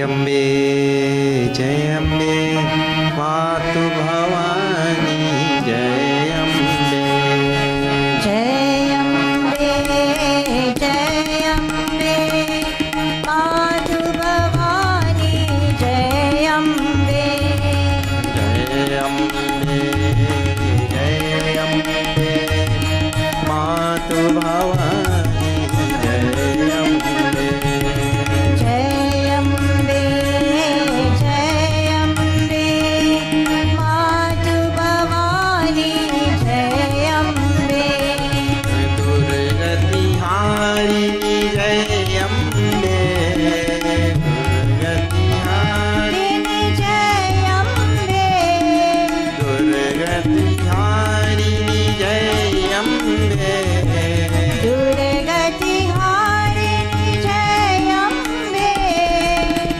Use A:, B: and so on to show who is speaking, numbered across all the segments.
A: अम्बे मातु भवानी जय अम्बे।
B: जय अम्बे मातु भवानी जय अम्बे।
A: जय अम्बे मातु भवानी जय अम्बे।
B: जय अम्बे मातु भवानी जय अम्बे।
A: दुर्गति हारिणी जय अम्बे। दुर्गति हारिणी
B: जय अम्बे।
A: दुर्गति हारिणी जय अम्बे।
B: दुर्गति हारिणी जय अम्बे।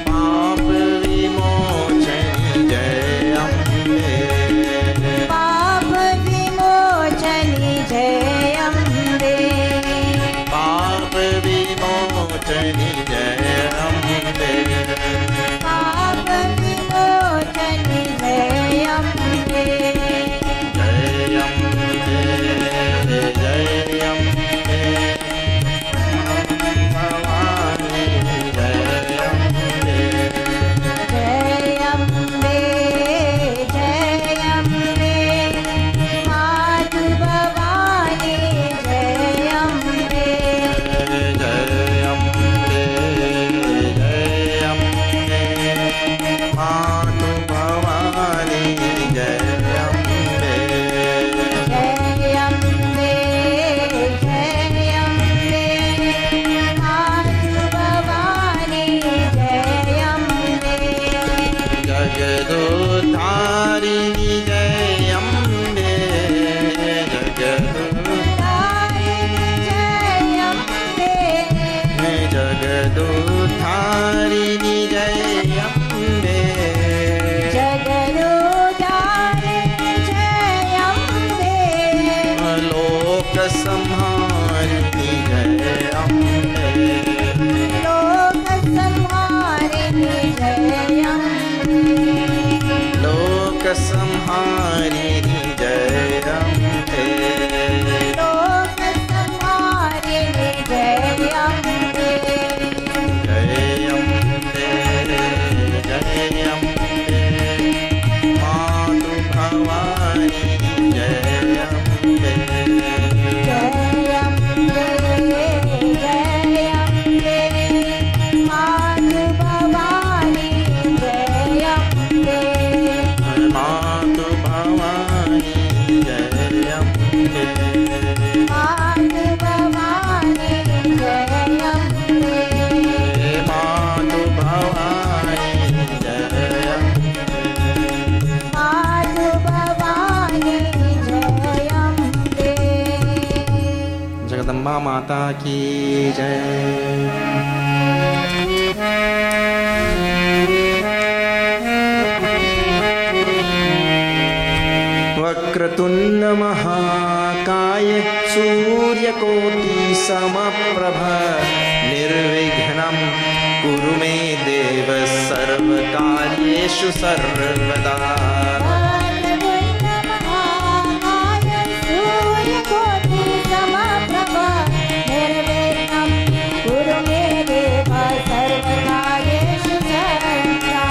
A: पाप विमोचनी जय अम्बे।
B: पाप विमोचनी जय अम्बे।
A: पाप विमोचनी जय अम्बे।
B: पाप विमोचनी जय अम्बे।
A: जय अम्बे जय अम्बे भवानी जय अम्बे।
B: जय अम्बे मातु भवानी जय अम्बे।
A: जय अम्बे मातु भवानी जय अम्बे।
B: जय अम्बे मातु भवानी जय अम्बे।
A: जगदोद्धारिणी जय अम्बे।
B: तारिणी जय अम्बे।
A: जगदोद्धारिणी जय अम्बे।
B: जगदोद्धारिणी जय अम्बे।
A: लोक संहारिणी जय अम्बे।
B: लोक संहारिणी जय अम्बे।
A: लोक संहारिणी जय अम्बे।
B: लोक संहारिणी जय अम्बे।
A: जय अम्बे मातु भवानी जय अम्बे।
B: जय अम्बे मातु भवानी जय अम्बे।
A: मातु भवानी जय अम्बे।
B: मातु भवानी जय अम्बे।
A: मातु भवानी जय अम्बे।
B: मातु भवानी जय अम्बे।
A: जगदम्बा माता की जय। वक्रतुंड महाकाय सूर्यकोटि समप्रभ निर्विघ्नं कुरु मे देव सर्वकार्येषु सर्वदा।
B: महाकाय सूर्यकोटि समप्रभ निर्विघ्नं कुरु मे देव सर्वकार्येषु सर्वदा।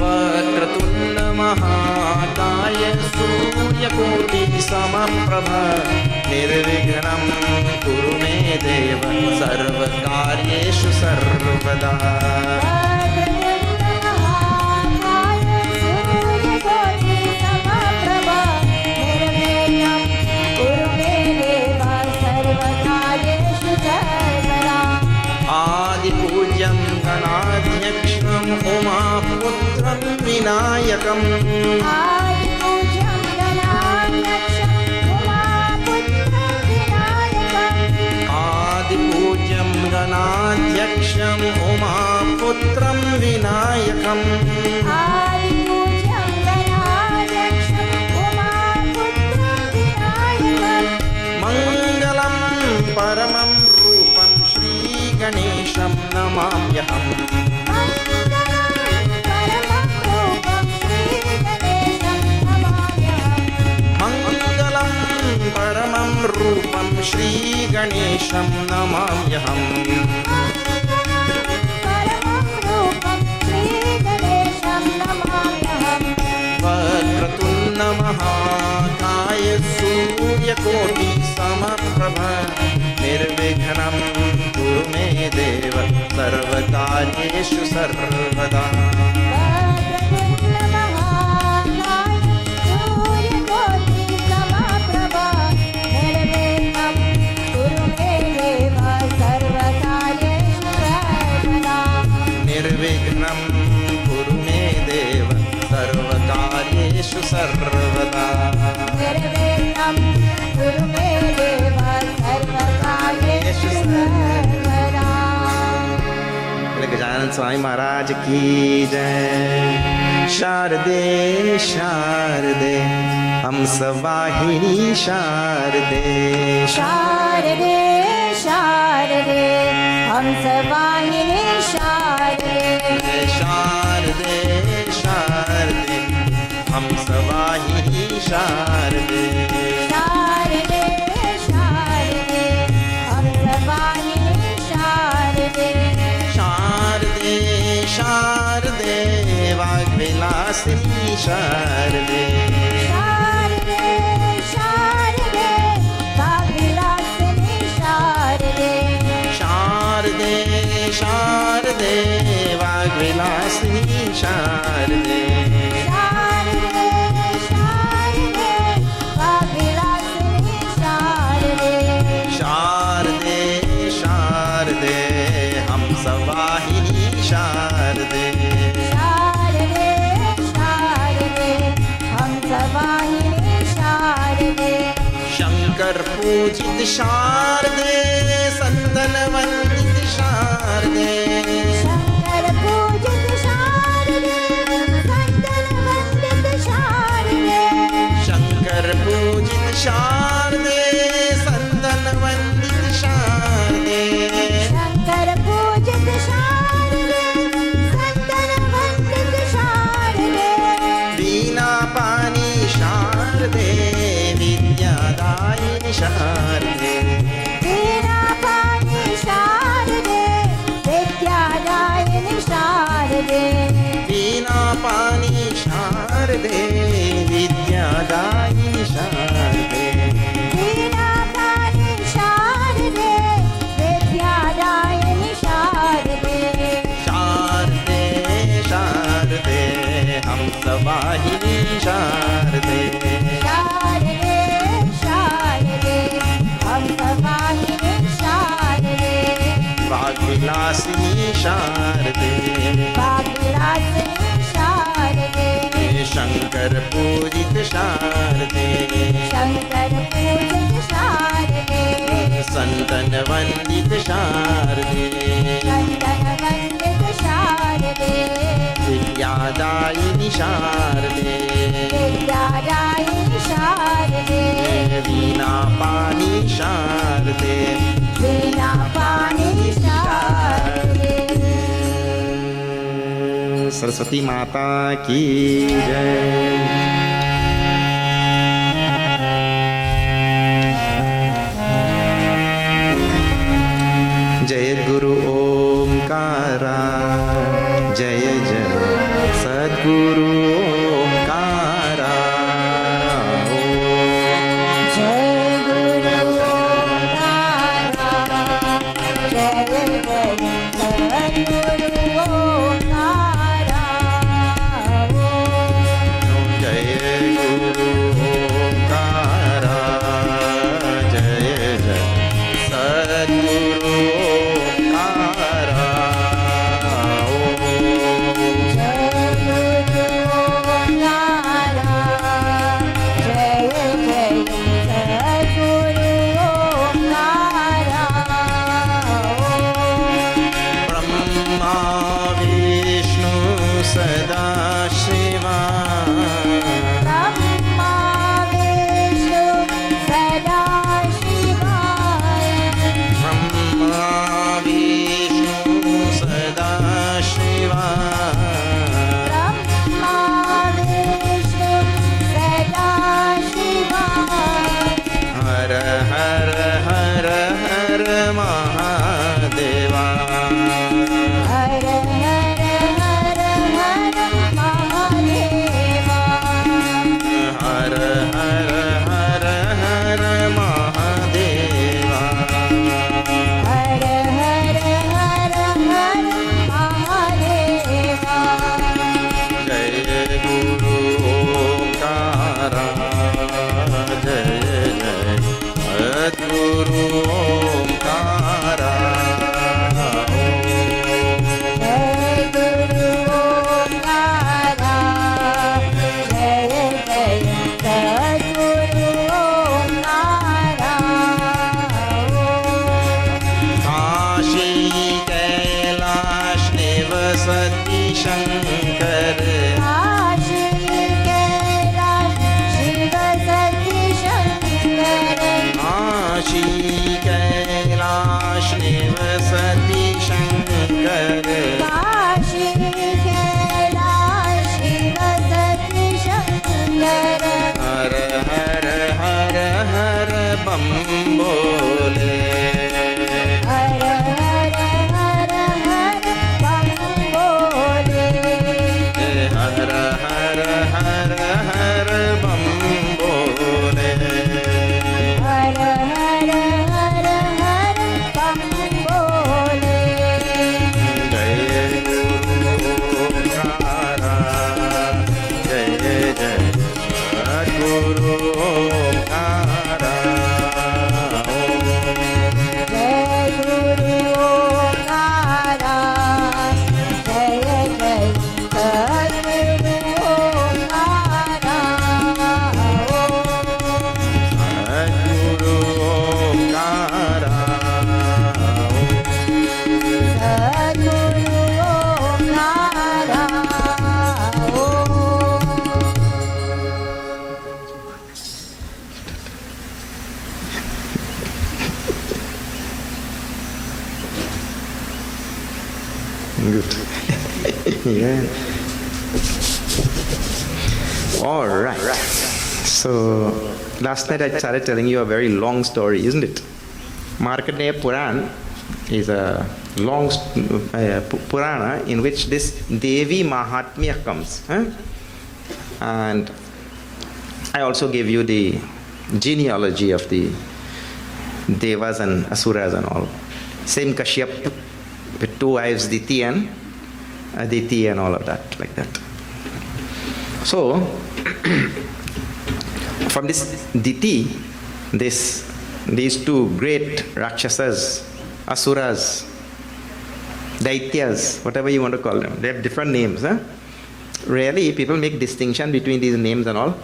A: वक्रतुंड महाकाय सूर्यकोटि समप्रभ निर्विघ्नं कुरु मे देव सर्वकार्येषु सर्वदा।
B: महाकाय सूर्यकोटि समप्रभ निर्विघ्नं कुरु मे देव सर्वकार्येषु सर्वदा।
A: आदिपूज्यं गणाध्यक्षं उमापुत्रं विनायकम्।
B: आदिपूज्यं गणाध्यक्षं उमापुत्रं विनायकम्।
A: आदिपूज्यं गणाध्यक्षं उमापुत्रं विनायकम्।
B: आदिपूज्यं गणाध्यक्षं उमापुत्रं विनायकम्।
A: मङ्गलं परमं रूपं श्रीगणेशं नमाम्यहम्।
B: मङ्गलं
A: श्रीगणेशं नमाम्यहम्
B: परमं रूपं श्रीगणेशं नमाम्यहम्
A: वक्रतुण्डमहाकाय सूर्यकोटिसमप्रभ निर्विघ्नं कुरु मे देव सर्वकार्येषु सर्वदा निर्विघ्नं कुरु मे देव सर्वकार्येषु सर्वदा
B: निर्विघ्नं कुरु मे देव सर्वकार्येषु सर्वदा।
A: गजानन स्वामी महाराज की जय। शारदे शारदे हंसवाहिनी शारदे
B: शारदे शारदे हंसवाहिनी शारदे
A: शारदे शारदे हंसवाहिनी शारदे
B: शारदे शारदे हंसवाहिनी शारदे
A: शारदे शारदे वाग्विलासिनी शारदे
B: शारदे शारदे वाग्विलासिनी शारदे
A: शारदे शारदे वाग्विलासिनी शारदे
B: शारदे शारदे वाग्विलासिनी शारदे
A: शारदे शारदे हंसवाहिनी शारदे
B: शारदे शारदे हंसवाहिनी शारदे
A: शंकर पूजित शारदे संतन वंदित शारदे
B: शंकर पूजित शारदे संतन वंदित शारदे
A: शंकर पूजित शारदे संतन वंदित शारदे
B: शंकर पूजित शारदे संतन वंदित शारदे
A: वीणा पानी शारदे विद्यादायिनी शारदे
B: वीणा पाणी शारदे विद्यादायिनी शारदे
A: वीणा पानी शारदे विद्यादायिनी शारदे
B: वीणा पाणी शारदे विद्यादायिनी शारदे
A: शारदे शारदे हंसवाहिनी शारदे
B: शारदे शारदे हंसवाहिनी शारदे
A: वाग्विलासिनी शारदे
B: वाग्विलासिनी शारदे
A: शंकर पूजित शारदे
B: शंकर पूजित शारदे
A: संतन वंदित शारदे
B: चंदन वंदित शारदे
A: विद्यादायिनी शारदे
B: विद्यादायिनी शारदे
A: वीणा पानी शारदे
B: वीणा पाणी शारदे।
A: सरस्वती माता की जय। जय गुरु ओंकारा जय जय सद्गुरु ओंकारा
B: जय गुरु ओंकारा जय जय सद्गुरु ओंकारा
A: जय Mahadeva.
B: Har Har Har Har Mahadeva.
A: Har Har Har Har Mahadeva.
B: Har Har Har Har Mahadeva.
A: Jai Guru Omkara, Jai Jai Sadguru Omkara.
B: Jai Guru Omkara, Jai Jai Sadguru Omkara.
A: Kashi Kailash निवसति शंकर.
B: काशी कैलाश शिव सती शंकर.
A: काशी कैलाश निवसति शंकर.
B: काशी कैलाश शिव सती शंकर.
A: हर हर हर हर बम बोले.
B: हर हर हर हर बम बोले.
A: हर हर हर हर बम बोले.
B: हर हर हर हर बम बोले.
A: जय गुरु ओंकारा, जय जय सद्गुरु ओंकारा.
B: जय गुरु ओंकारा, जय जय सद्गुरु ओंकारा.
A: सद्गुरु ओंकारा.
B: सद्गुरु Omkara.
A: Good. Yeah. All right. So last night I started telling you a very long story, isn't it? Markandeya Puran is a long Purana in which this Devi Mahatmya comes. Huh? And I also gave you the genealogy of the Devas and Asuras and all. Same Kashyap with two wives, Diti and Aditi and all of that, like that. So, from this Diti, these two great Rakshasas, Asuras, Daityas, whatever you want to call them, they have different names. Huh? Rarely people make distinction between these names and all,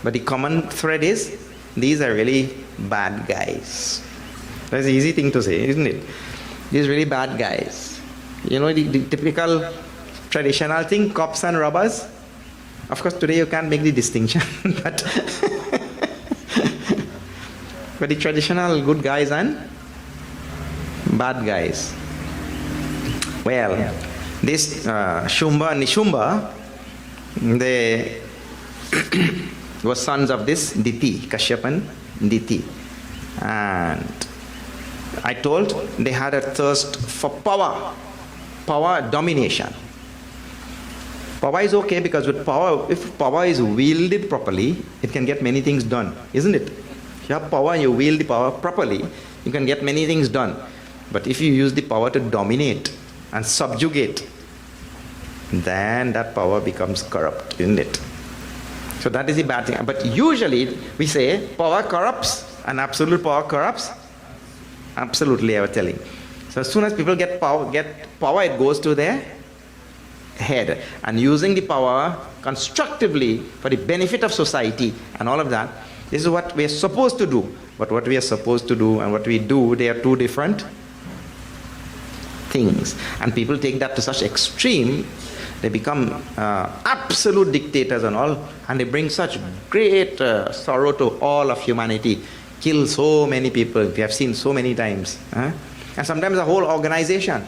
A: but the common thread is these are really bad guys. That's an easy thing to say, isn't it? These really bad guys. You know the typical traditional thing, cops and robbers? Of course today you can't make the distinction, but but the traditional good guys and bad guys. Well, this Shumbha and Nishumbha, they were sons of this Diti, Kashyap and Diti. And I told they had a thirst for power, domination. Power is okay because with power, if power is wielded properly, it can get many things done, isn't it? If you have power and you wield the power properly, you can get many things done. But if you use the power to dominate and subjugate, then that power becomes corrupt, isn't it? So that is the bad thing. But usually we say power corrupts and absolute power corrupts. Absolutely, I was telling. So as soon as people get power, it goes to their head. And using the power constructively for the benefit of society and all of that, this is what we are supposed to do. But what we are supposed to do and what we do, they are two different things. And people take that to such extreme, they become absolute dictators and all, and they bring such great sorrow to all of humanity. Kill so many people, we have seen so many times. And sometimes a whole organization,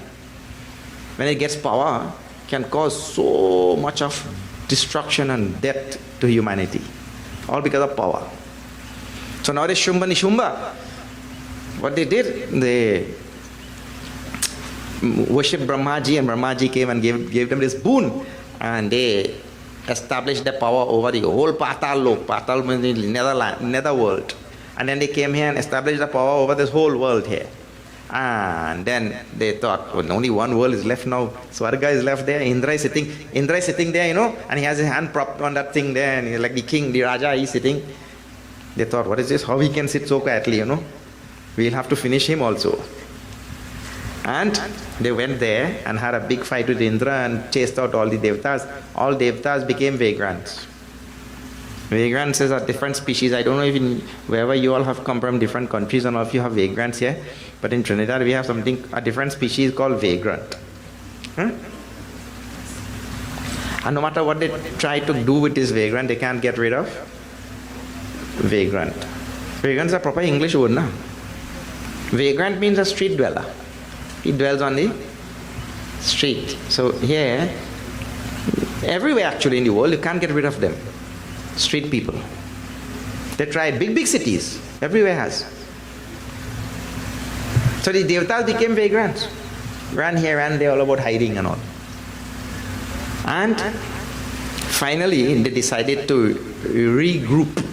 A: when it gets power, can cause so much of destruction and death to humanity. All because of power. So nowadays Shumbha Nishumbha, what they did, they worshipped Brahmaji, and Brahmaji came and gave them this boon, and they established their power over the whole Patal Lok. Patal means the nether world. And then they came here and established the power over this whole world here. And then they thought, well, only one world is left now. Swarga is left there. Indra is sitting there, and he has his hand propped on that thing there, and he's like the king, the Raja, he's sitting. They thought, what is this? How he can sit so quietly, We'll have to finish him also. And they went there and had a big fight with Indra and chased out all the Devatas. All Devatas became vagrants. Vagrants is a different species. I don't know if wherever you all have come from, different countries, and all of you have vagrants here. But in Trinidad, we have a different species called vagrant. And no matter what they try to do with this vagrant, they can't get rid of vagrant. Vagrant is a proper English word, na? Vagrant means a street dweller. He dwells on the street. So here, everywhere actually in the world, you can't get rid of them. Street people. They tried big cities. Everywhere has. So the Devatas became vagrants. Ran here, ran there, all about hiding and all. And finally, they decided to regroup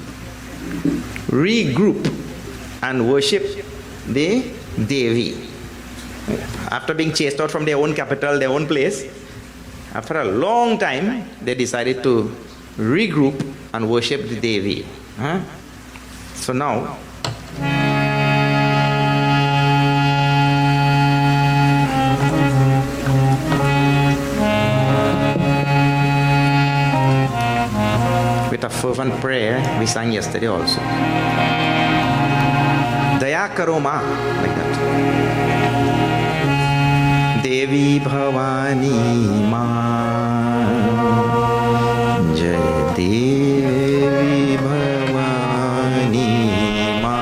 A: and worship the Devi. After being chased out from their own capital, their own place, after a long time, they decided to regroup and worship the Devi. So now, with a fervent prayer, we sang yesterday also. Daya karo ma, like that. Devi Bhavani ma, Jai Devi Bhavani ma.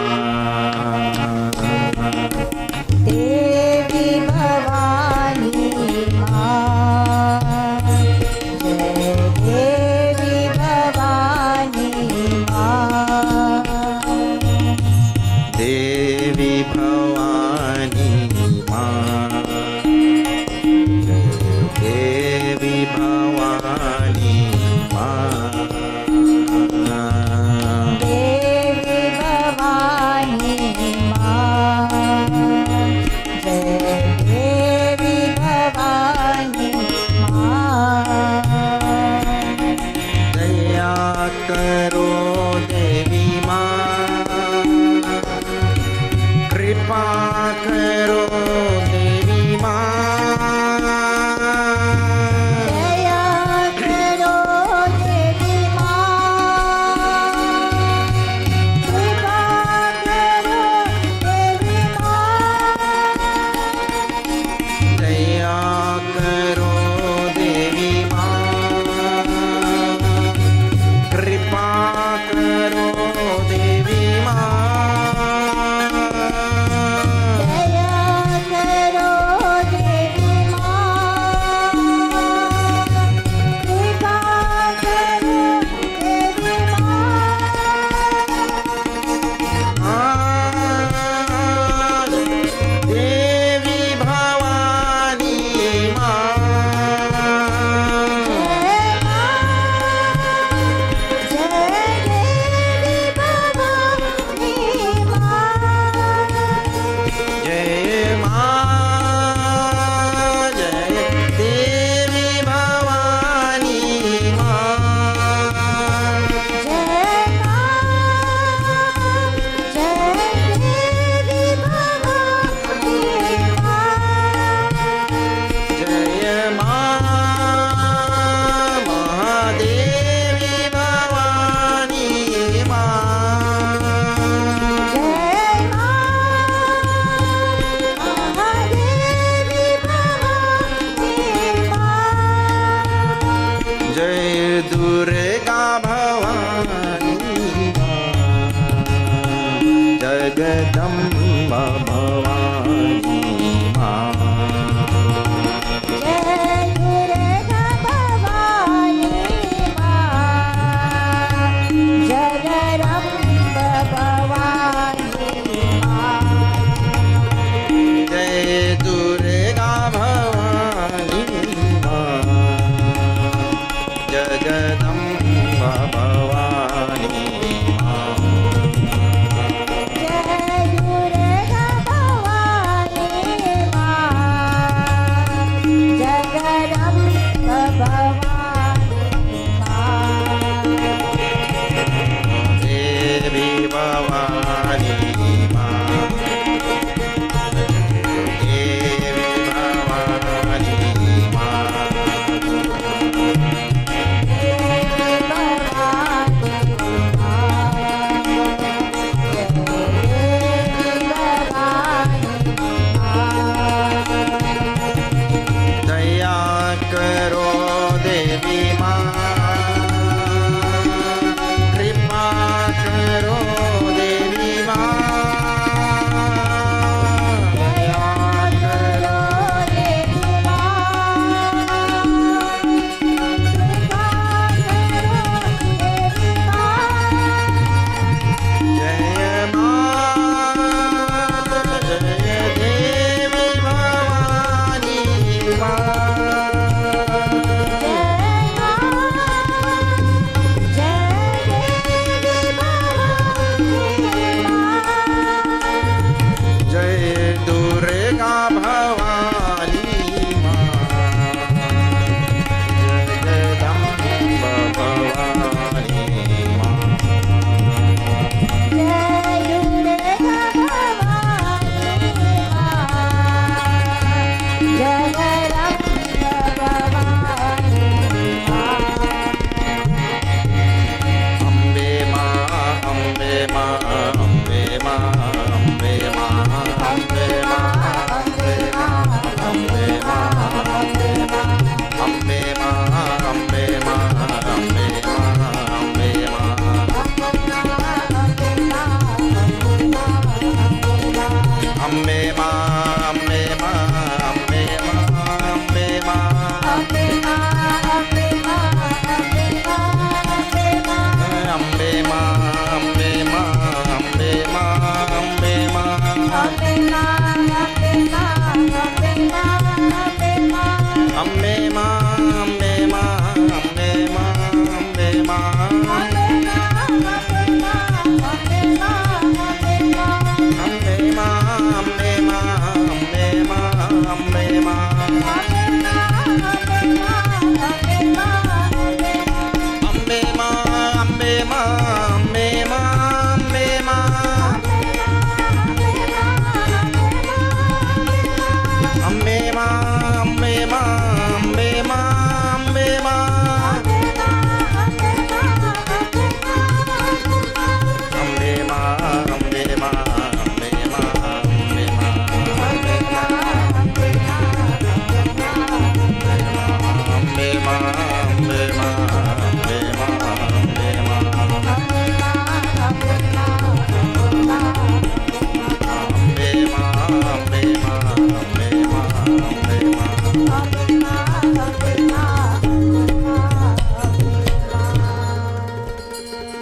B: Devi Bhavani ma, Jai Devi Bhavani ma.
A: Devi Bhavani ma, Devi Bhavani ma.
B: Devi Bhavani ma, Jai Devi Bhavani ma.
A: Daya karo Devi ma, kripa karo Devi ma.
B: Daya karo Devi ma, kripa karo Devi ma.
A: Daya karo Devi ma, kripa karo Devi ma.
B: Daya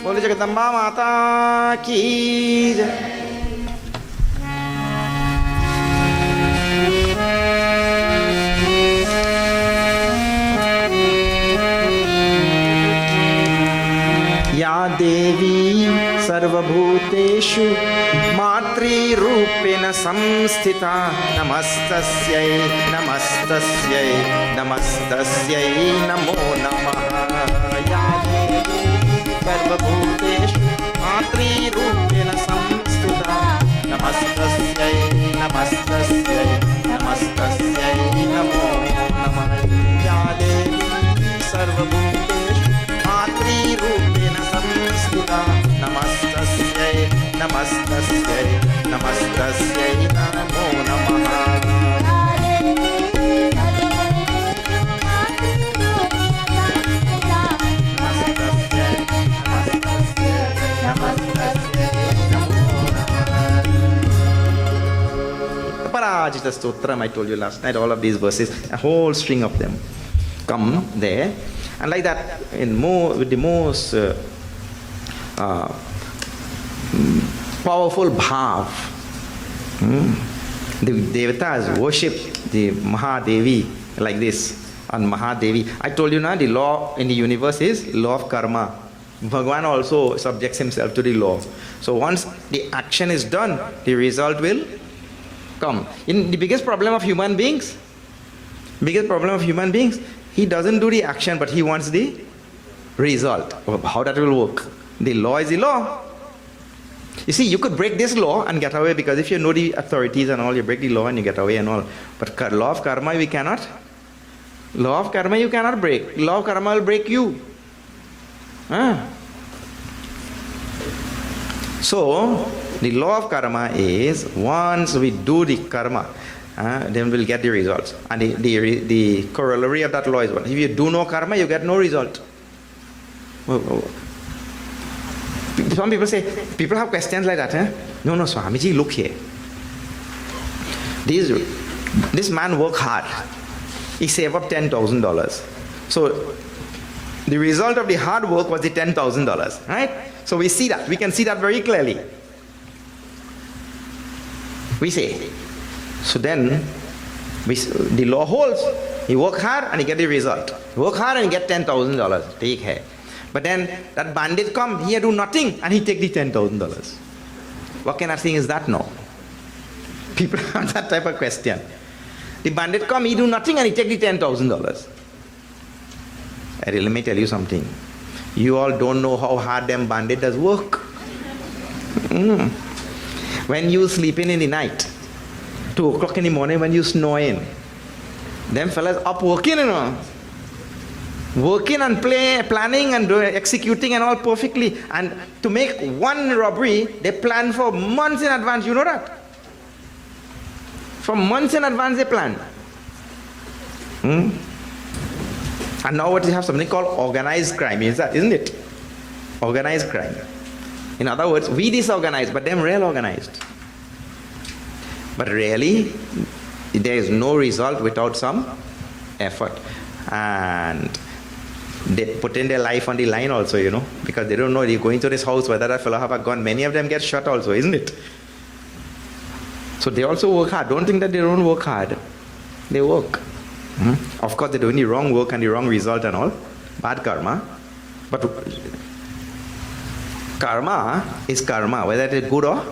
A: बोले जगदम्बा माता की जय। या देवी सर्वभूतेषु मातृरूपेण संस्थिता नमस्तस्यै नमस्तस्यै नमस्तस्यै नमो नमः। या देवी सर्वभूतेषु मातृरूपेण संस्थिता नमस्तस्यै नमस्तस्यै नमस्तस्यै नमो नमः। या देवी सर्वभूतेषु मातृरूपेण संस्थिता नमस्तस्यै नमस्तस्यै नमस्तस्यै नमो नमः। Parajita Stotram, I told you last night, all of these verses, a whole string of them come there. And like that, with the most powerful bhav, the devatas worship the Mahadevi like this, on Mahadevi. I told you now, the law in the universe is law of karma. Bhagavan also subjects himself to the law. So once the action is done, the result will come. In the biggest problem of human beings, he doesn't do the action, but he wants the result. How that will work? The law is the law. You see, you could break this law and get away, because if you know the authorities and all, you break the law and you get away and all. But law of karma, we cannot. Law of karma you cannot break. Law of karma will break you. So, the law of karma is, once we do the karma, then we'll get the results. And the corollary of that law is what? If you do no karma, you get no result. Some people say, people have questions like that. No, Swamiji, look here. This man worked hard. He saved up $10,000. So, the result of the hard work was the $10,000, right? So we see that. We can see that very clearly. We say. So then, the law holds. He work hard and he get the result. He work hard and he get $10,000. Take care. But then that bandit come, he do nothing and he take the $10,000. What kind of thing is that now? People have that type of question. The bandit come, he do nothing and he take the $10,000. Let me tell you something. You all don't know how hard them bandit does work. When you sleeping in the night, 2 o'clock in the morning when you snoring, them fellas up working, working and planning and executing and all perfectly. And to make one robbery, they plan for months in advance. You know that? For months in advance they plan. And now what you have something called organized crime, isn't it? Organized crime. In other words, we disorganized, but them real organized. But really, there is no result without some effort. And they put in their life on the line also, because they don't know they're going to this house, whether that fellow have a gun. Many of them get shot also, isn't it? So they also work hard. Don't think that they don't work hard. They work. Of course, they're doing the wrong work and the wrong result and all. Bad karma. But karma is karma, whether it is good or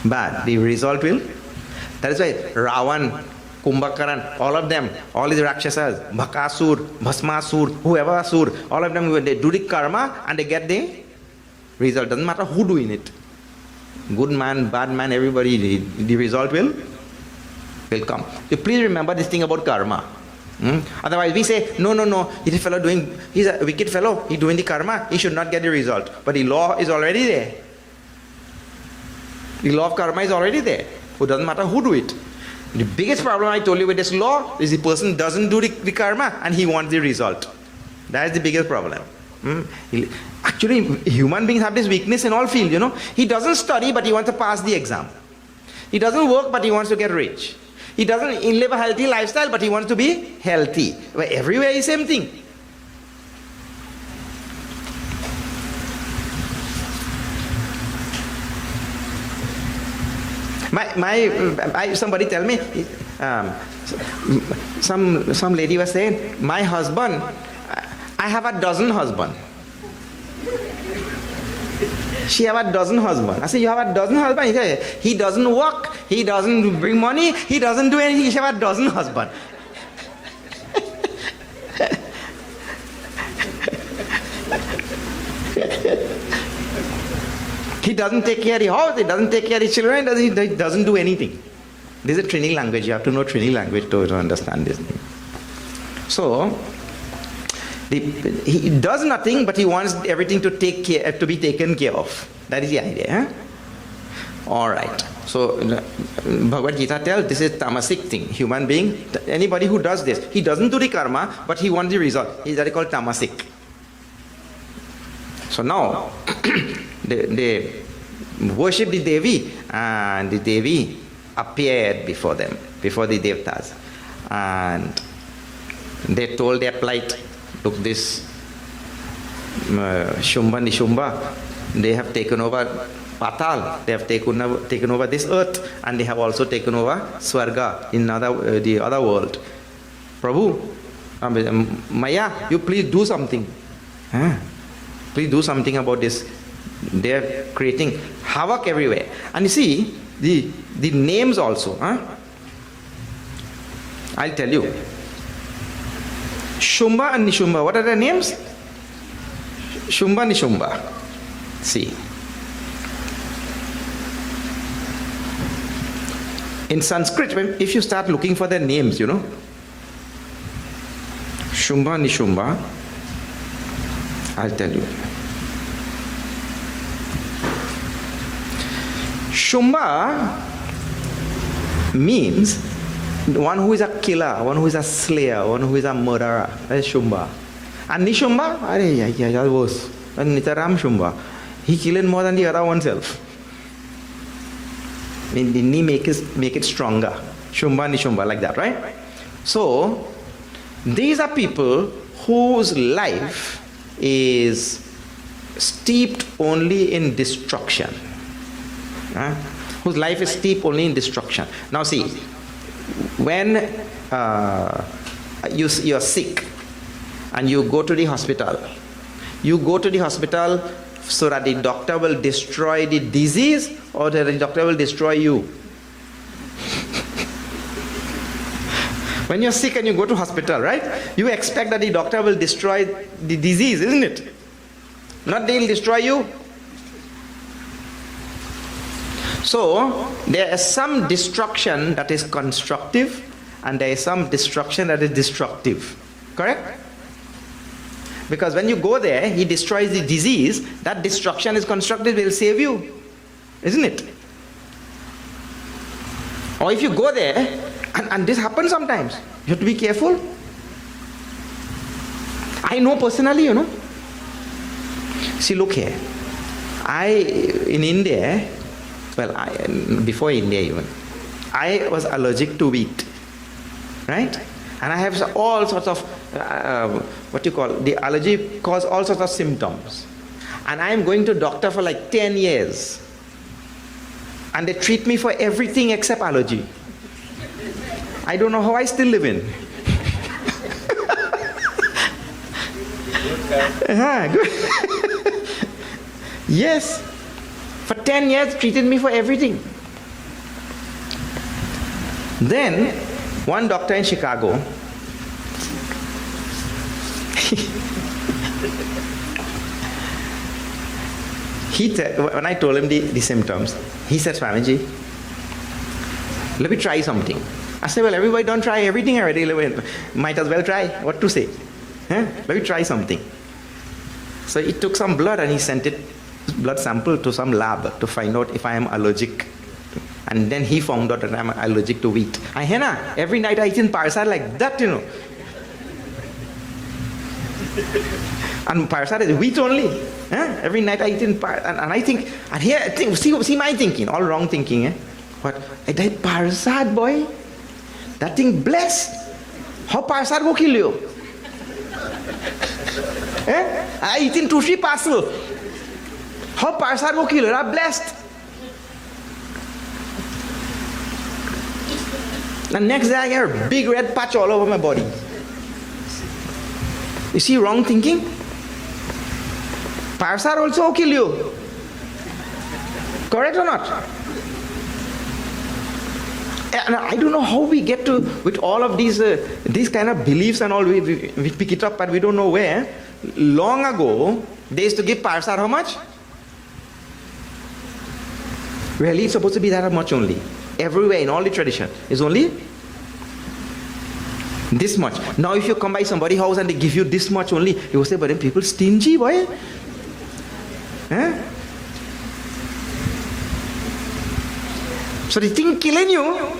A: bad. The result will. That is why Ravan, Kumbhakaran, all of them, all these Rakshasas, Bhakasur, Bhasmasur, whoever Asur, all of them, they do the karma and they get the result. Doesn't matter who doing it. Good man, bad man, everybody, the result will come. So please remember this thing about karma. Otherwise we say, no, he's a fellow doing, he's a wicked fellow, he's doing the karma, he should not get the result. But the law is already there. The law of karma is already there. So it doesn't matter who do it. The biggest problem I told you with this law is the person doesn't do the karma and he wants the result. That is the biggest problem. Actually, human beings have this weakness in all fields, He doesn't study but he wants to pass the exam. He doesn't work but he wants to get rich. He doesn't live a healthy lifestyle but he wants to be healthy. But everywhere is the same thing. Somebody tell me, some lady was saying, my husband, I have a dozen husbands. She have a dozen husbands. I said, you have a dozen husbands? He said, he doesn't work, he doesn't bring money, he doesn't do anything, she have a dozen husbands. He doesn't take care of the house, he doesn't take care of the children, he doesn't do anything. This is a Trini language, you have to know Trini language to understand this thing. So, he does nothing, but he wants everything to be taken care of. That is the idea. Alright. So, Bhagavad Gita tells this is tamasic thing. Human being, anybody who does this, he doesn't do the karma, but he wants the result. That is called tamasic. So now, they worship the Devi, and the Devi appeared before them, before the Devtas. And they told their plight. Look, this Shumbha, Nishumbha, they have taken over Patal, they have taken over this earth, and they have also taken over Swarga in the other world. Prabhu, Maya, you please do something. Please do something about this. They are creating havoc everywhere. And you see, the names also. I'll tell you. Shumbha and Nishumbha, what are their names? Shumbha, Nishumbha. See. In Sanskrit, if you start looking for their names, Shumbha, Nishumbha, I'll tell you. Shumbha means one who is a killer, one who is a slayer, one who is a murderer. That is Shumbha. And Nishumbha, that was Nitaram Shumbha. He killed more than the other oneself. The knee make it stronger. Shumbha, Nishumbha, like that, right? So, these are people whose life is steeped only in destruction. Whose life is steeped only in destruction. Now see, when you're sick and you go to the hospital so that the doctor will destroy the disease or that the doctor will destroy you. When you're sick and you go to hospital, right? You expect that the doctor will destroy the disease, isn't it? Not they'll destroy you. So, there is some destruction that is constructive and there is some destruction that is destructive. Correct? Because when you go there, he destroys the disease, that destruction is constructive, will save you. Isn't it? Or if you go there, and this happens sometimes, you have to be careful. I know personally, See, look here. In India, well, before India even, I was allergic to wheat, right? And I have all sorts of, the allergy caused all sorts of symptoms. And I am going to doctor for like 10 years. And they treat me for everything except allergy. I don't know how I still live in. Good. Yes. For 10 years, treated me for everything. Then, one doctor in Chicago, when I told him the symptoms, he said, Swamiji, let me try something. I said, well, everybody don't try everything already. Might as well try. What to say? Let me try something. So he took some blood and he sent it, blood sample, to some lab to find out if I am allergic. And then he found out that I'm allergic to wheat. Every night I eat in parsad like that, you know. And parsad is wheat only. Every night I eat in parsad. And I think, and here, see my thinking, all wrong thinking. What? I died parsad, boy. That thing blessed. How parsad will kill you? I eat in 2-3 parcel. How parsad will kill you? I'm blessed. The next day I get a big red patch all over my body. You see wrong thinking? Parsad also will kill you. Correct or not? And I don't know how we get to, with all of these kind of beliefs and all, we pick it up but we don't know where. Long ago, they used to give parsad how much? Really, it's supposed to be that much only. Everywhere in all the tradition is only this much. Now if you come by somebody's house and they give you this much only, you will say, but then people stingy, boy. So the thing killing you,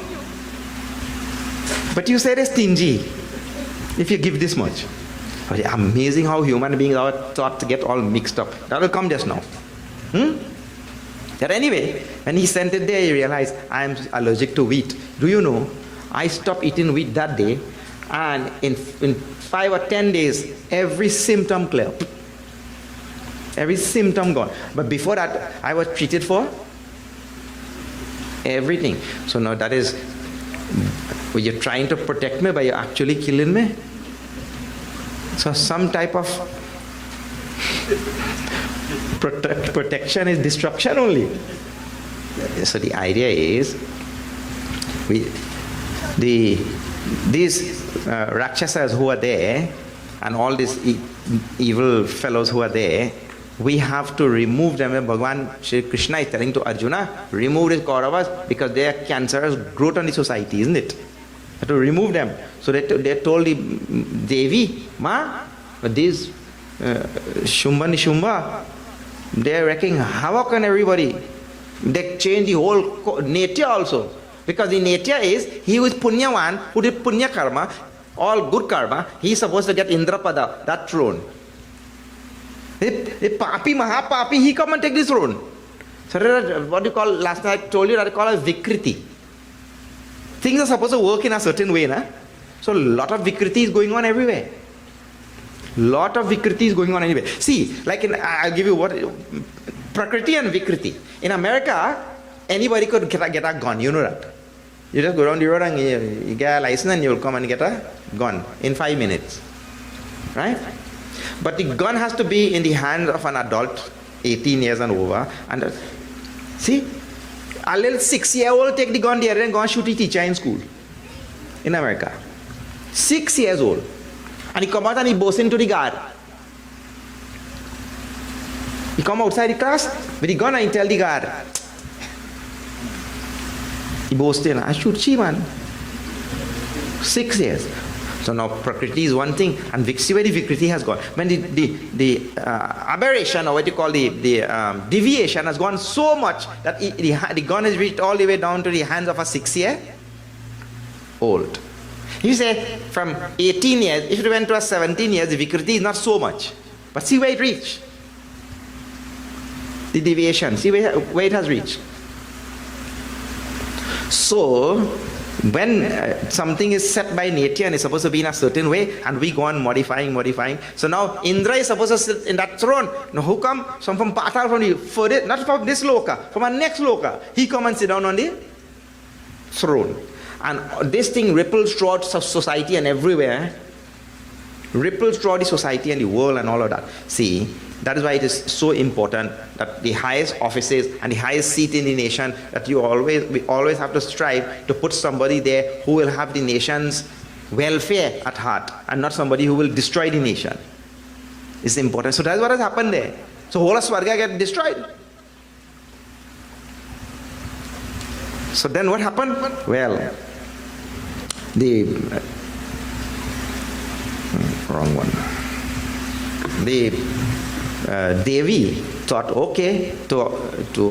A: but you say they're stingy if you give this much. Amazing how human beings are thought to get all mixed up. That will come just now. But anyway, when he sent it there, he realized, I am allergic to wheat. Do you know, I stopped eating wheat that day, and in 5 or 10 days, every symptom clear. Every symptom gone. But before that, I was treated for everything. So now that is, well, you're trying to protect me, but you're actually killing me. So some type of protection is destruction only. So the idea is, these Rakshasas who are there, and all these evil fellows who are there, we have to remove them. Bhagavan Shri Krishna is telling to Arjuna, remove these Kauravas because they are cancerous growth on the society, isn't it? Have to remove them. So they told the Devi, Ma, these Shumbha, Nishumbha, they are wrecking havoc on everybody. They change the whole nature also. Because the nature is, he who is punyavan, who did punya karma, all good karma, he is supposed to get Indrapada, that throne. The papi, mahapapi, he come and take this throne. So what do you call, last night I told you that I call it Vikriti. Things are supposed to work in a certain way, na? So a lot of Vikriti is going on everywhere. Lot of Vikriti is going on anyway. See, like I'll give you what, Prakriti and Vikriti. In America, anybody could get a gun, you know that. You just go down the road and you get a license and you'll come and get a gun in 5 minutes. Right? But the gun has to be in the hands of an adult, 18 years and over. And see, a little 6-year-old take the gun there and go and shoot the teacher in school. In America. 6 years old. And he come out and he bursts into the guard. He come outside the class with the gun and he tell the guard. He bursts in, I shoot she man. 6 years. So now Prakriti is one thing, and where the Vikriti has gone. When the aberration, or what you call the deviation has gone so much that the gun has reached all the way down to the hands of a 6-year-old. You say from 18 years, if it went to a 17 years, the Vikriti is not so much. But see where it reached. The deviation, see where it has reached. So, when something is set by nature and is supposed to be in a certain way, and we go on modifying. So now Indra is supposed to sit in that throne. Now who come? Some from Patal, from the further, not from this loka, from our next loka. He come and sit down on the throne. And this thing ripples throughout society and everywhere. Ripples throughout the society and the world and all of that. See, that is why it is so important that the highest offices and the highest seat in the nation, that we always have to strive to put somebody there who will have the nation's welfare at heart and not somebody who will destroy the nation. It's important. So that's what has happened there. So whole of Swarga get destroyed. So then what happened? Well, the wrong one. The Devi thought, okay, to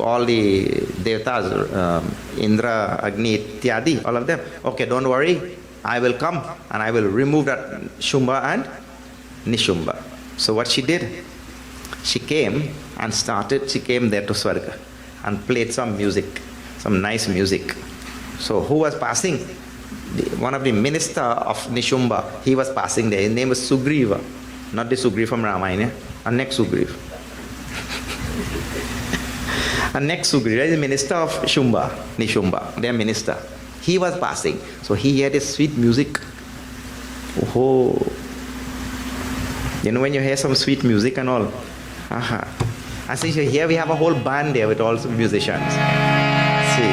A: all the devatas, Indra, Agni, Ityadi, all of them, okay, don't worry, I will come and I will remove that Shumbha and Nishumbha. So what she did, she came there to Swarga and played some music, some nice music. So who was passing? One of the minister of Nishumbha, he was passing there. His name was Sugriva, not the Sugriva from Ramayana, a next Sugriva. A next Sugriva is the minister of Shumbha, Nishumbha, their minister. He was passing, so he had a sweet music. Oh, you know when you hear some sweet music and all. And since here we have a whole band there with all some musicians. See.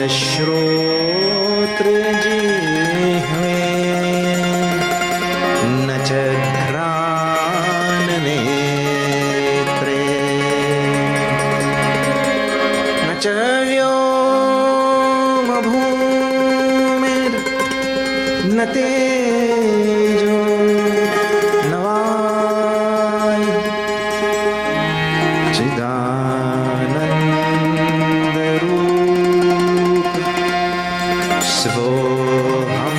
C: श्रोत्र जिह्वे न च घ्राण नेत्रे न च व्योम भूमिर्न तेजो न वायु शिवोऽहं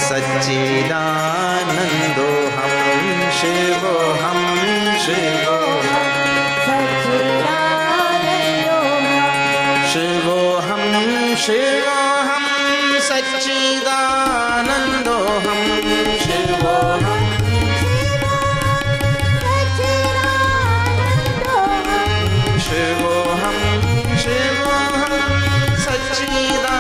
C: सच्चिदानन्दोऽहं शिवोऽहं शिवोऽहं शिवोऽहं सच्चिदानन्दोऽहं शिवोऽहं शिवोऽहं सच्चिदानन्दोऽहं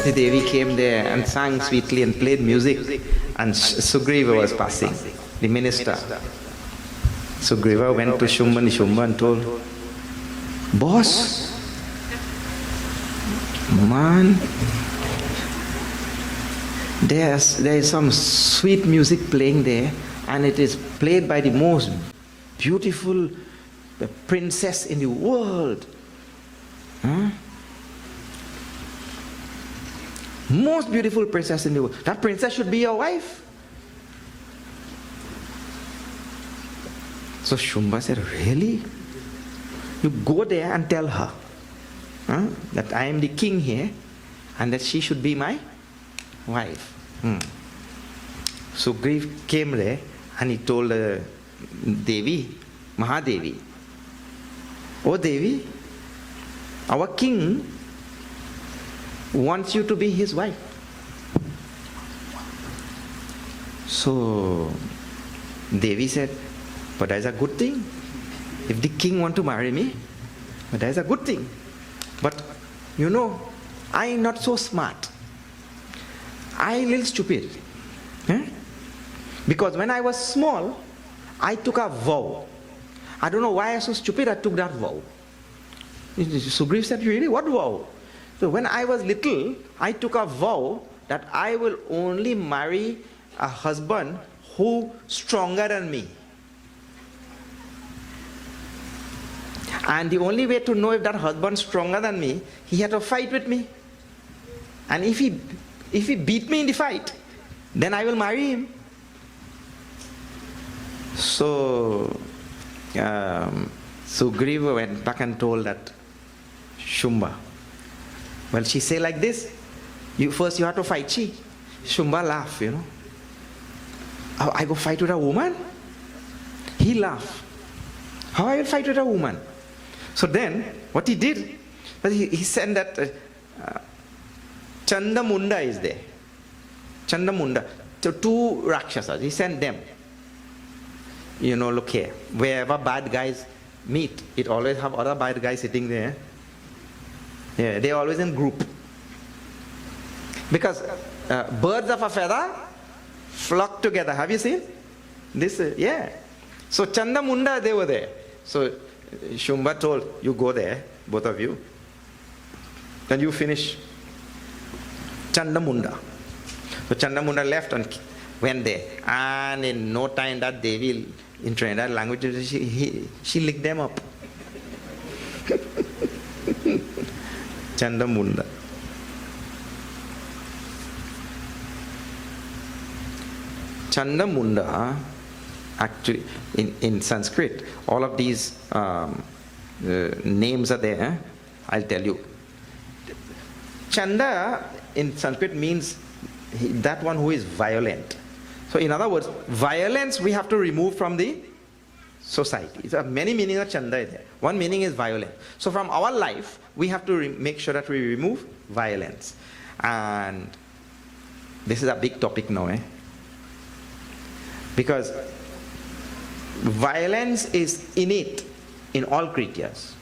A: The Devi came there and sang sweetly and played music, and Sugriva was passing, the minister. Sugriva went to Shumbha Nishumbha and told, "Boss, man, there is some sweet music playing there, and it is played by the most beautiful princess in the world. Huh? Most beautiful princess in the world. That princess should be your wife." So Shumbha said, "Really? You go there and tell her." that I am the king here and that she should be my wife. Sugriv came there and he told Devi, Mahadevi, "Oh Devi, our king wants you to be his wife." So Devi said, "But that's a good thing. If the king want to marry me, but that's a good thing. But you know, I am not so smart. I am a little stupid. Because when I was small, I took a vow. I don't know why I was so stupid, I took that vow." Sugriv said, "Really? What vow?" So when I was little, I took a vow that I will only marry a husband who stronger than me. And the only way to know if that husband is stronger than me, he had to fight with me. And if he beat me in the fight, then I will marry him." So Sugriva went back and told that Shumbha. Well, she say like this, first you have to fight she. Shumbha laugh, "Oh, I go fight with a woman?" He laugh. "How I will fight with a woman?" So then, what he did, he sent that Chandamunda is there. Chandamunda. So 2 Rakshasas, he sent them. Look here, wherever bad guys meet, it always have other bad guys sitting there. Yeah, they're always in group. Because birds of a feather flock together. Have you seen? This, yeah. So Chandamunda, they were there. So Shumbha told, "You go there, both of you. Then you finish Chandamunda." So Chandamunda left and went there. And in no time that Devi, in Trinidad language, she licked them up. Chandamunda. Chandamunda, actually, in Sanskrit, all of these names are there. I'll tell you. Chanda in Sanskrit means that one who is violent. So in other words, violence we have to remove from the society. There are many meanings of Chanda there. One meaning is violence. So from our life, we have to make sure that we remove violence. And this is a big topic now, because violence is innate in all creatures.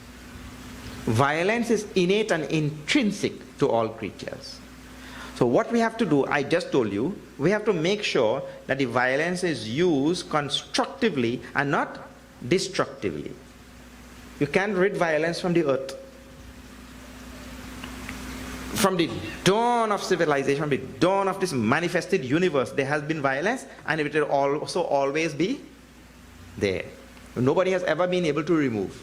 A: Violence is innate and intrinsic to all creatures. So what we have to do, I just told you, we have to make sure that the violence is used constructively and not destructively. You can't rid violence from the earth. From the dawn of civilization, from the dawn of this manifested universe, there has been violence, and it will also always be there. Nobody has ever been able to remove.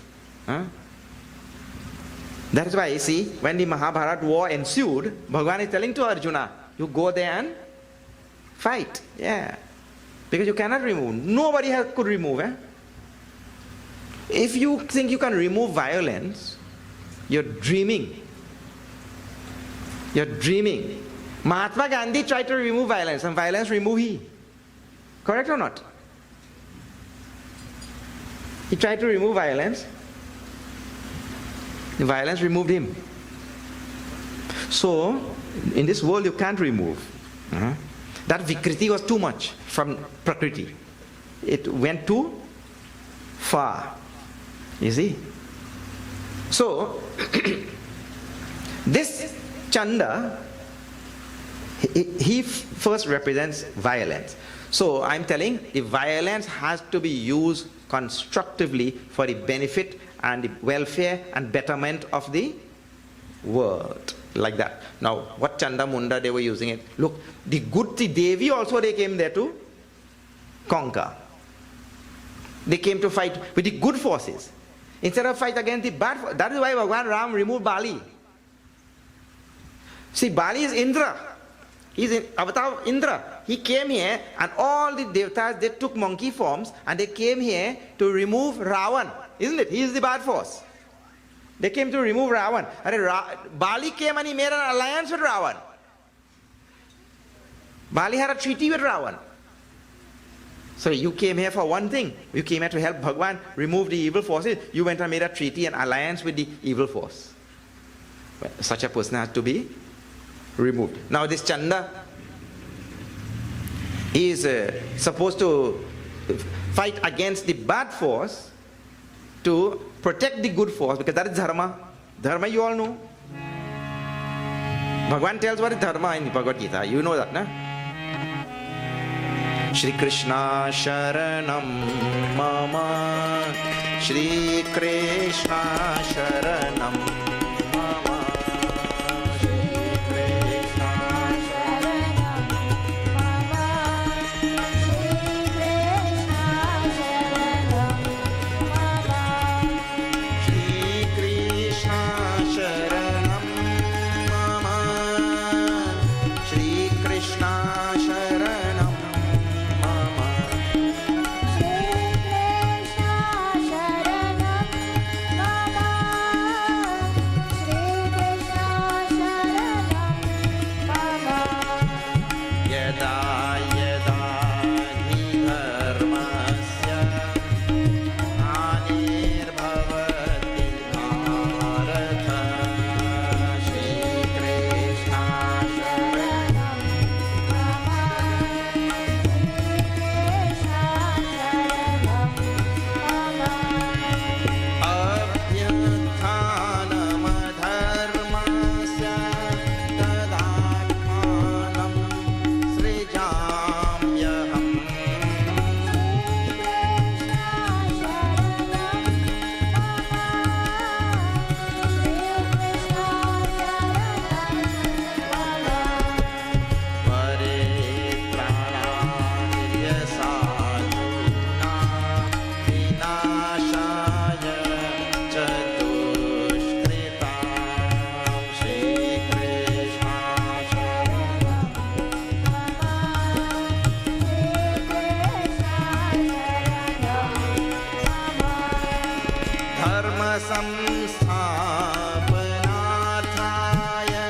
A: That is why, you see, when the Mahabharata war ensued, Bhagavan is telling to Arjuna, you go there and fight. Yeah. Because you cannot remove. Nobody could remove. If you think you can remove violence, you're dreaming. You're dreaming. Mahatma Gandhi tried to remove violence, and violence removed he. Correct or not? He tried to remove violence. The violence removed him. So, in this world you can't remove. That Vikriti was too much from Prakriti. It went too far. You see? So, this Chanda, he first represents violence. So, I'm telling, the violence has to be used constructively for the benefit and the welfare and betterment of the world. Like that. Now, what Chanda Munda they were using it. Look, the Devi also they came there to conquer. They came to fight with the good forces. Instead of fight against the bad forces. That is why Bhagavan Ram removed Bali. See, Bali is Indra. He's in avatar of Indra. He came here and all the devatas, they took monkey forms and they came here to remove Ravan. Isn't it? He is the bad force. They came to remove Ravan. Bali came and he made an alliance with Ravan. Bali had a treaty with Ravan. So you came here for one thing. You came here to help Bhagwan remove the evil forces. You went and made a treaty and alliance with the evil force. Well, such a person has to be removed. Now this Chanda, he is supposed to fight against the bad force to protect the good force, because that is dharma. Dharma you all know. Bhagwan tells what is dharma in Bhagavad Gita. You know that, na? Shri Krishna Sharanam Mama, Shri Krishna Sharanam Mama, Shri Krishna
B: Sharanam Mama, Shri Krishna Sharanam Mama,
A: Shri Krishna Sharanam Mama, Shri Krishna Sharanam Mama.
B: Shri Krishna Sharanam Mama, Shri Krishna Sharanam Mama.
A: Yada yada hi dharmasya anirbhavati bharata, Shri Krishna Sharanam
B: Mama,
A: abhyuthanam dharmasya tadatmanam srijamyaham. Paritranaaya sadhunam vinashaya chatushkritam, Shri Krishna Sharanam. Dharma samsthapanarthaya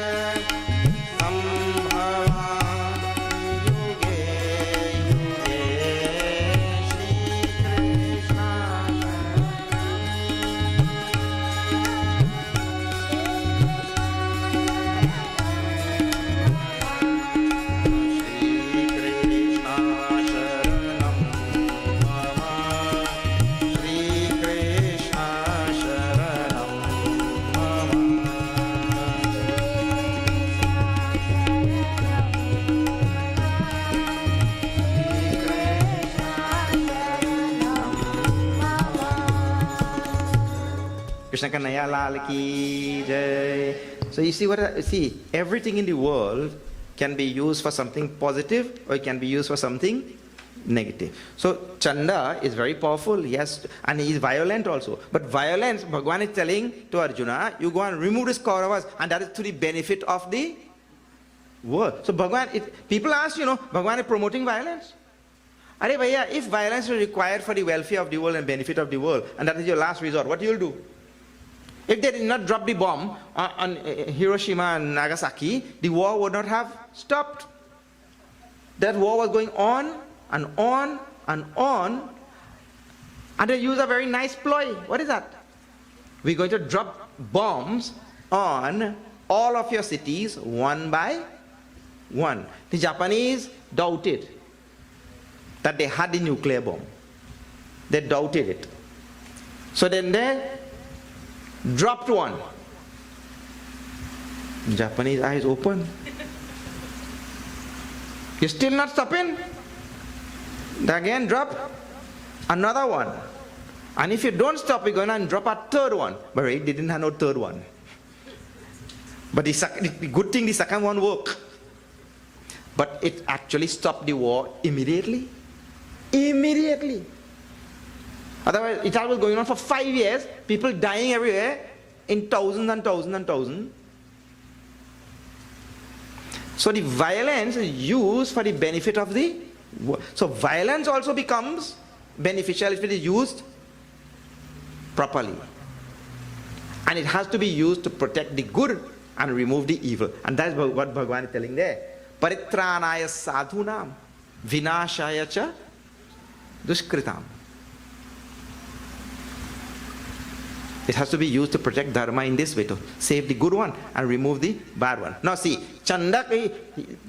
A: sambhava yuge yuge, Shri Krishna Shri Krishna Sharanam Mama, Shri Krishna Sharanam Mama. Krishna Kanaya Lal ki jai. So you see everything in the world can be used for something positive or it can be used for something negative. So Chanda is very powerful, yes, and he is violent also. But violence, Bhagwan is telling to Arjuna, you go and remove this Kauravas, and that is to the benefit of the world. So Bhagwan, people ask, Bhagwan is promoting violence. Are bhaiya, if violence is required for the welfare of the world and benefit of the world, and that is your last resort, what you will do? If they did not drop the bomb on Hiroshima and Nagasaki, the war would not have stopped. That war was going on and on and on, and they use a very nice ploy. What is that? We're going to drop bombs on all of your cities one by one. The Japanese doubted that they had the nuclear bomb. They doubted it. So then they dropped one. Japanese eyes open. You're still not stopping? They again drop another one. And if you don't stop, we're going to drop a third one. But they didn't have no third one. But the good thing, the second one worked. But it actually stopped the war immediately. Immediately. Otherwise, it was going on for 5 years, people dying everywhere in thousands and thousands and thousands. So the violence is used for the benefit of the world. So violence also becomes beneficial if it is used properly. And it has to be used to protect the good and remove the evil. And that's what Bhagavan is telling there. Paritranaya sadhunam vinashaya cha dushkritam. It has to be used to protect dharma in this way, to save the good one and remove the bad one. Now see, Chandak,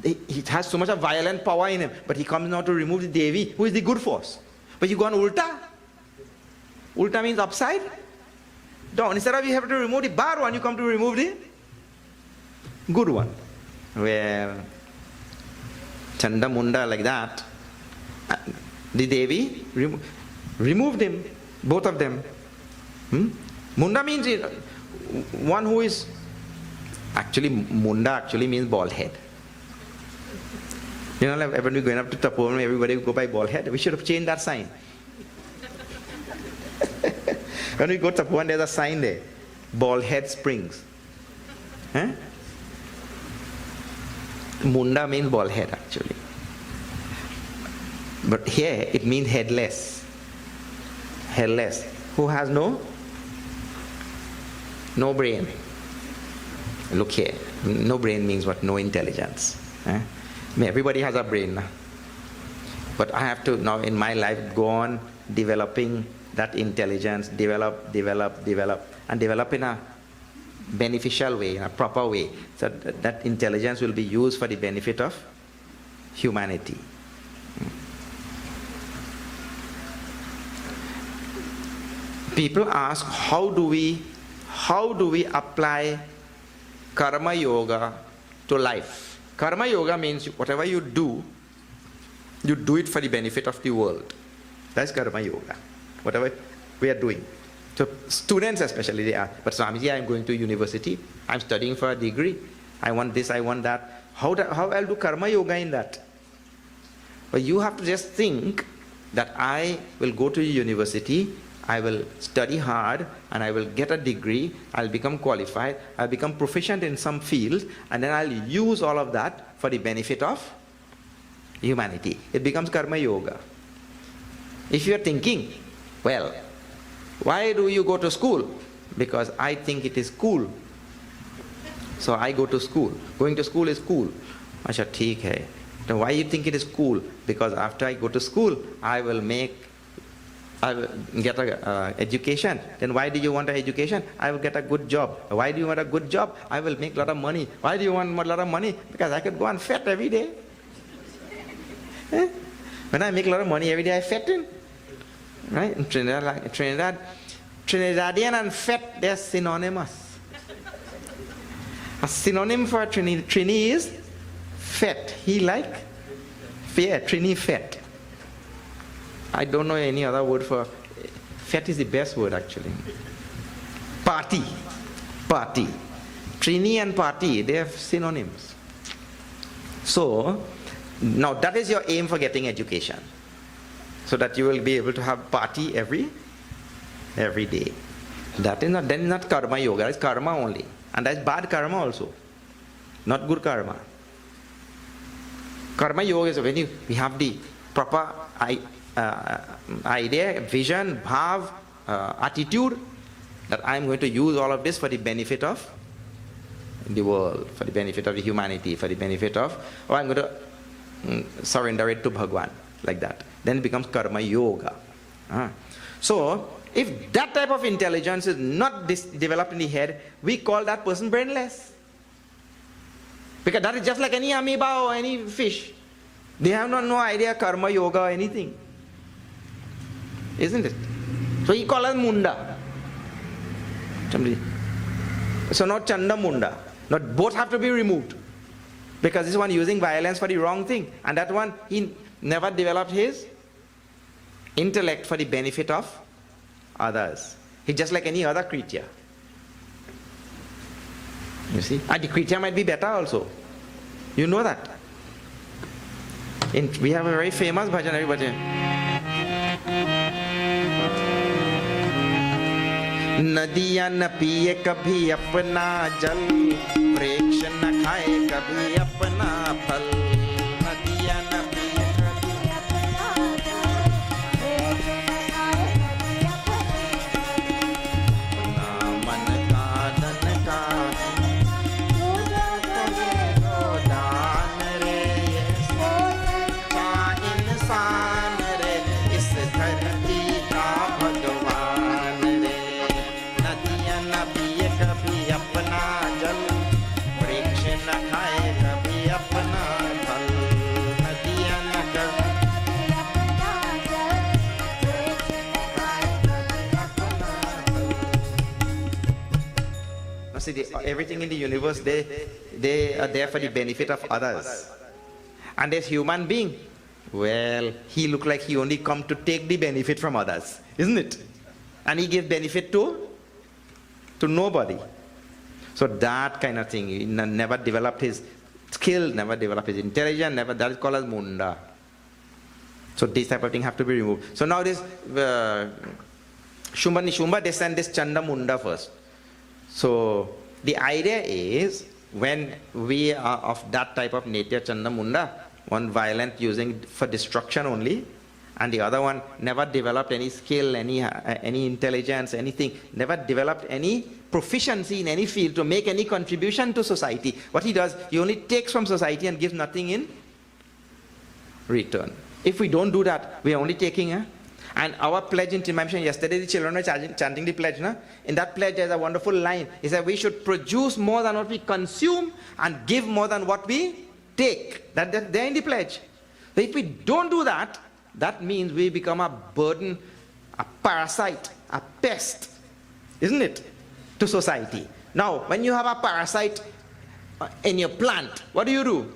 A: he has so much of violent power in him, but he comes now to remove the Devi, who is the good force. But you go on ulta. Ulta means upside down. Instead of you have to remove the bad one, you come to remove the good one. Well, Chanda Munda like that, the Devi removed him, both of them. Munda means one who is actually, Munda actually means bald head. You know, like when we're going up to Tapovan, everybody will go by bald head. We should have changed that sign. When we go to Tapovan, there's a sign there, bald head springs. Huh? Munda means bald head actually. But here it means headless. Headless. Who has no brain. Look here. No brain means what? No intelligence. I mean, everybody has a brain now. But I have to now in my life go on developing that intelligence, develop, and develop in a beneficial way, in a proper way. So that intelligence will be used for the benefit of humanity. People ask, how do we apply karma yoga to life? Karma yoga means whatever you do it for the benefit of the world. That's karma yoga. Whatever we are doing. So students especially, they ask, but Swamiji, I'm going to university, I'm studying for a degree, I want this, I want that. How I'll do karma yoga in that? But you have to just think that I will go to university, I will study hard, and I will get a degree, I'll become qualified, I'll become proficient in some field, and then I'll use all of that for the benefit of humanity. It becomes karma yoga. If you're thinking, well, why do you go to school? Because I think it is cool. So I go to school. Going to school is cool. Acha, theek hai. Now why you think it is cool? Because after I go to school, I will get an education. Then why do you want an education? I will get a good job. Why do you want a good job? I will make a lot of money. Why do you want a lot of money? Because I could go and fat every day. When I make a lot of money every day, I fat in. Right? In Trinidadian and fat, they're synonymous. A synonym for Trini is fat. He like fat, Trini fat. I don't know any other word for fat is the best word actually. Party. Trini and party, they have synonyms. So now that is your aim for getting education. So that you will be able to have party every day. That is not karma yoga, it's karma only. And that's bad karma also. Not good karma. Karma yoga is when we have the proper idea, vision, bhav, attitude, that I am going to use all of this for the benefit of the world, for the benefit of the humanity, for the benefit of, or I'm going to surrender it to Bhagwan, like that. Then it becomes karma yoga. So, if that type of intelligence is not developed in the head, we call that person brainless. Because that is just like any amoeba or any fish. They have no idea karma yoga or anything. Isn't it? So he calls us Munda. So not Chanda Munda. Not both have to be removed. Because this one using violence for the wrong thing. And that one, he never developed his intellect for the benefit of others. He's just like any other creature. You see? And the creature might be better also. You know that. We have a very famous bhajan, everybody. नदियाँ न पिए कभी अपना जल, वृक्ष न खाए कभी अपना फल। नदियाँ न पिए कभी अपना जल, वृक्ष न खाए कभी अपना फल। अपना मन का see, everything in the universe, they are there for the benefit of others. And this human being, well, he looked like he only come to take the benefit from others, isn't it? And he gave benefit to nobody. So that kind of thing, he never developed his skill, never developed his intelligence, that is called as munda. So this type of thing have to be removed. So now this Shumbha Nishumbha, they send this Chanda Munda first. So the idea is, when we are of that type of nature, Chanda Munda, one violent using for destruction only, and the other one never developed any skill, any intelligence, anything, never developed any proficiency in any field to make any contribution to society. What he does, he only takes from society and gives nothing in return. If we don't do that, we are only taking. And our pledge in Chinmaya, yesterday the children were chanting the pledge. In that pledge there is a wonderful line. He said we should produce more than what we consume and give more than what we take. That there in the pledge. So if we don't do that, that means we become a burden, a parasite, a pest, isn't it, to society. Now, when you have a parasite in your plant, what do?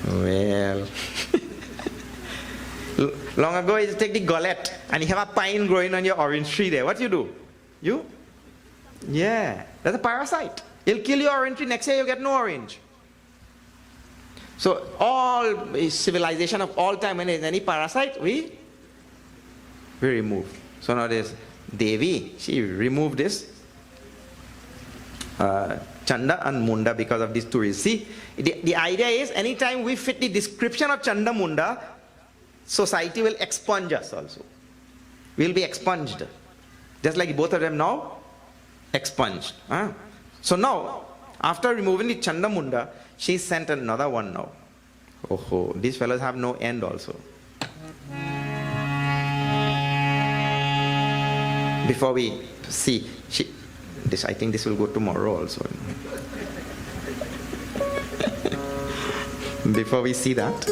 A: Well, long ago you take the gullet and you have a pine growing on your orange tree there. What do? Yeah, that's a parasite. It'll kill your orange tree, next year you'll get no orange. So all civilization of all time, when there's any parasite, we remove. So now there's Devi, she removed this Chanda and Munda because of these two reasons. See, the idea is, anytime we fit the description of Chanda Munda, society will expunge us also. We'll be expunged. Just like both of them now, expunged. So now, after removing the Chanda Munda, she sent another one now. Oh, these fellows have no end also. Before we see, I think this will go tomorrow also. Before we see that,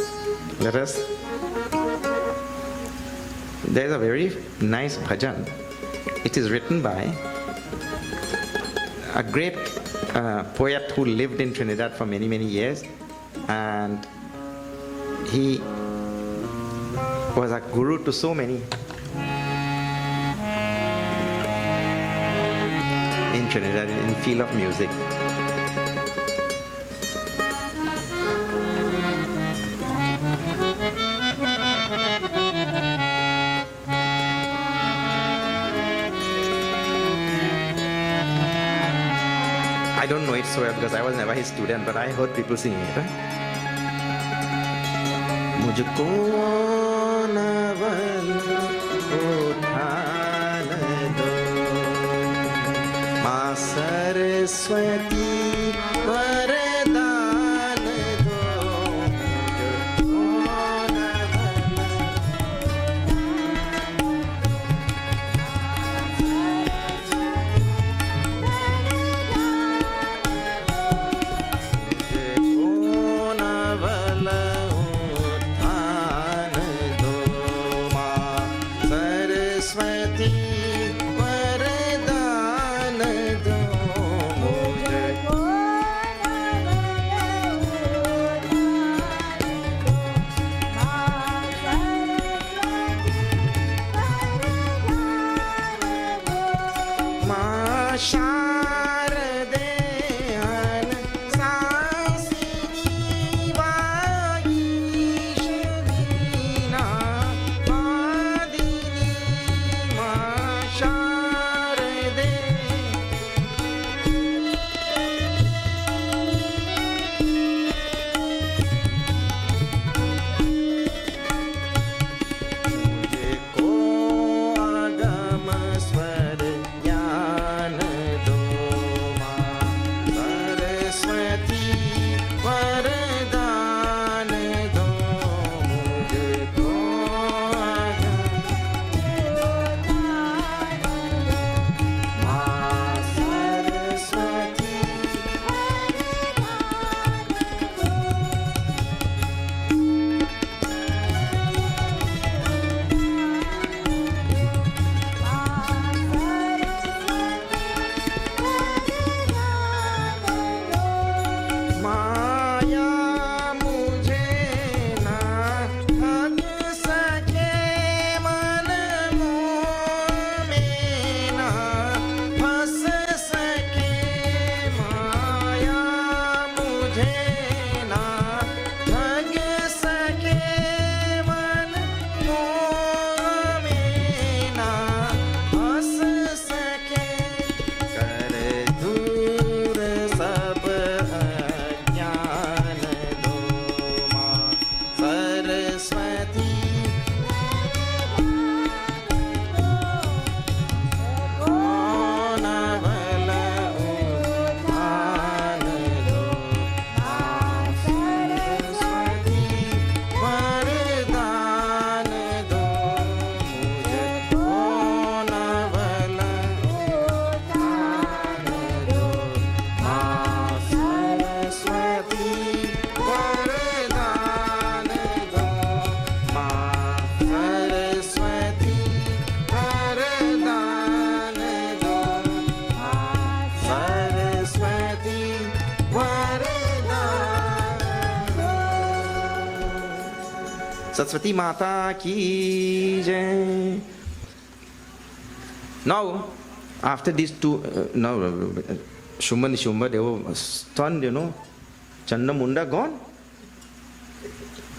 A: let us. There is a very nice bhajan. It is written by a great poet who lived in Trinidad for many, many years, and he was a guru to so many in Trinidad in the field of music. I don't know it so well because I was never his student, but I heard people singing it. Mujhko naval uthan do, Ma Saraswati varadan do, mujhko naval uthan do, Ma Saraswati varadan do, mujhko Saraswati Mata ki jai. Now, after these two, Shumbha and Nishumbha, they were stunned, Chandamunda gone.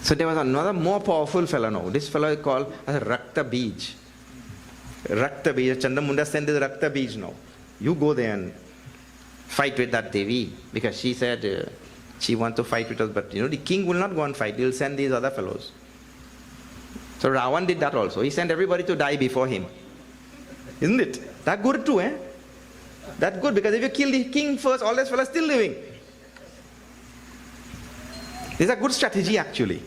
A: So there was another more powerful fellow now. This fellow is called as Rakta Bij. Rakta Bij. Chandamunda sent this Rakta Bij now. You go there and fight with that Devi. Because she said she wants to fight with us. But the king will not go and fight. He will send these other fellows. So Ravan did that also. He sent everybody to die before him. Isn't it? That's good too, eh? That's good, because if you kill the king first, all these fellows still living. This is a good strategy actually.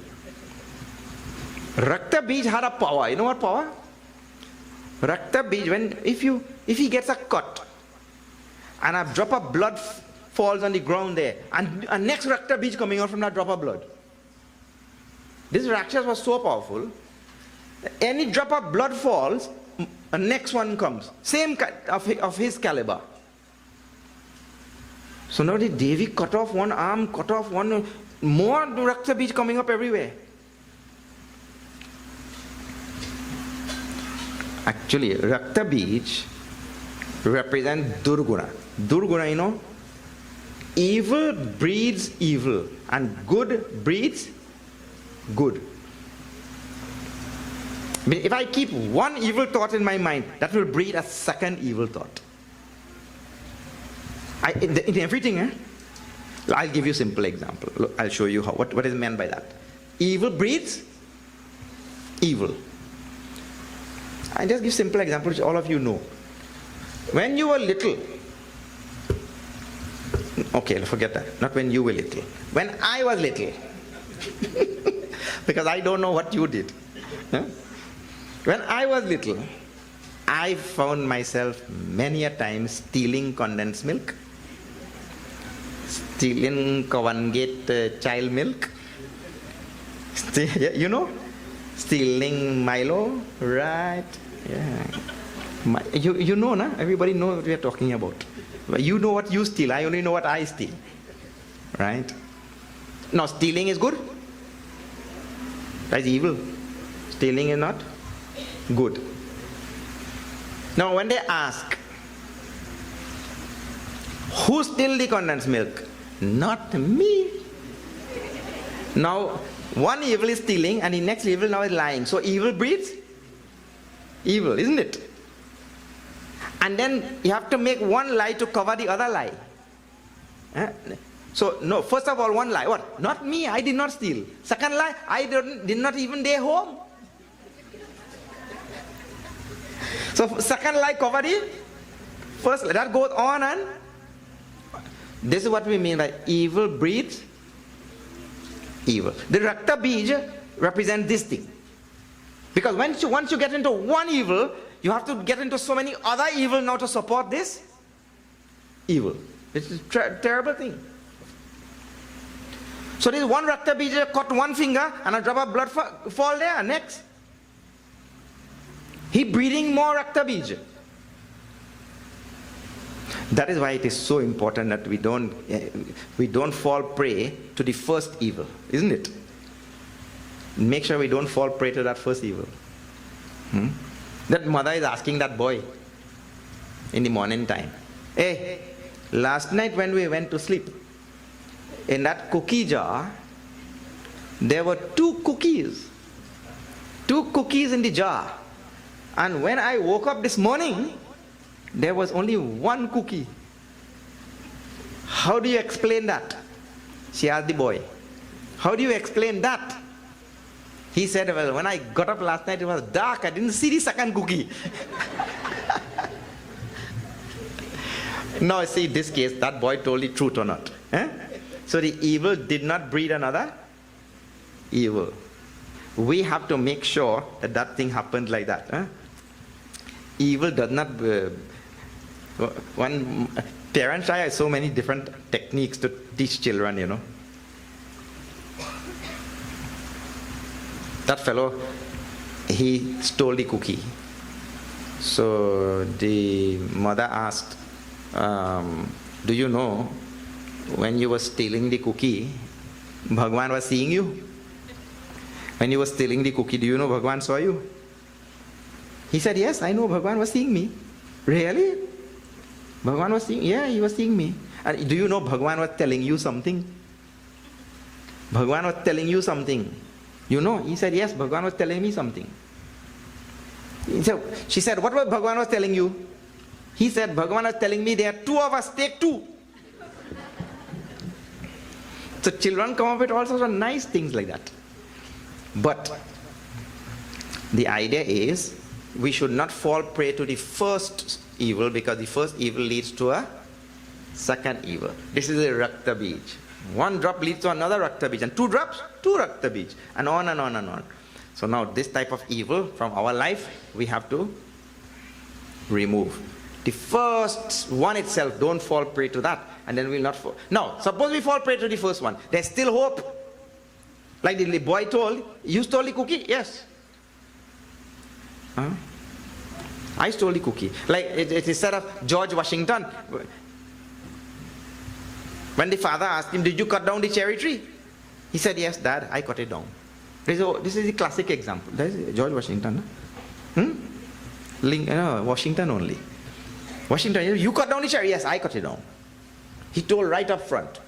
A: Rakta Bij had a power. You know what power? Rakta Bij, if he gets a cut and a drop of blood falls on the ground there, and a next Rakta Bij coming out from that drop of blood. This Rakshas was so powerful. Any drop of blood falls, a next one comes. Same of his caliber. So now the Devi cut off one arm, cut off one, more Rakta Bij coming up everywhere. Actually, Rakta Bij represents Durguna. Durguna, evil breeds evil and good breeds good. I mean, if I keep one evil thought in my mind, that will breed a second evil thought. In everything, I'll give you a simple example. Look, I'll show you what is meant by that. Evil breeds evil. I just give simple examples which all of you know. When you were little, okay, forget that. Not when you were little. When I was little, because I don't know what you did. When I was little, I found myself many a time stealing condensed milk, stealing Covangate child milk, stealing Milo, right? Yeah. You know, na? Everybody knows what we are talking about. You know what you steal, I only know what I steal, right? Now, stealing is good. That's evil. Stealing is not good. Now, when they ask, who stole the condensed milk? Not me. Now, one evil is stealing and the next evil now is lying. So evil breeds evil, isn't it? And then you have to make one lie to cover the other lie. So, no, first of all, one lie. What? Not me, I did not steal. Second lie, I did not even dare home. So, second lie covered it. First, that goes on, and this is what we mean by evil breeds evil. The Rakta Bij represents this thing. Because once you get into one evil, you have to get into so many other evil now to support this evil. It's a terrible thing. So this one Rakta Bij cut one finger and a drop of blood fall there. Next, he breeding more Rakta Bij. That is why it is so important that we don't fall prey to the first evil, isn't it? Make sure we don't fall prey to that first evil. That mother is asking that boy in the morning time, hey, last night when we went to sleep, in that cookie jar, there were two cookies in the jar. And when I woke up this morning, there was only one cookie. How do you explain that? She asked the boy. How do you explain that? He said, well, when I got up last night, it was dark. I didn't see the second cookie. Now, see, in this case, that boy told the truth or not. So the evil did not breed another evil. We have to make sure that that thing happened like that. Evil does not... parents try so many different techniques to teach children, That fellow, he stole the cookie. So the mother asked, do you know, when you were stealing the cookie, Bhagwan was seeing you? When you were stealing the cookie, do you know Bhagwan saw you? He said, yes, I know Bhagwan was seeing me. Really? Bhagwan was seeing, yeah, he was seeing me. And do you know Bhagwan was telling you something? Bhagwan was telling you something. You know, he said, yes, Bhagwan was telling me something. She said, what was Bhagwan was telling you? He said, Bhagwan was telling me there are two of us, take two. So children come up with all sorts of nice things like that. But the idea is, we should not fall prey to the first evil, because the first evil leads to a second evil. This is a Rakta Bij. One drop leads to another Rakta Bij, and two drops, two Rakta Bij, and on and on and on. So now this type of evil from our life, we have to remove. The first one itself, don't fall prey to that, and then we'll not fall. Now, suppose we fall prey to the first one, there's still hope. Like the boy told, you stole the cookie? Yes. I stole the cookie. Like it is said of George Washington. When the father asked him, did you cut down the cherry tree? He said, yes, Dad, I cut it down. This is the classic example. That is George Washington. Washington only. Washington, you cut down the cherry? Yes, I cut it down. He told right up front.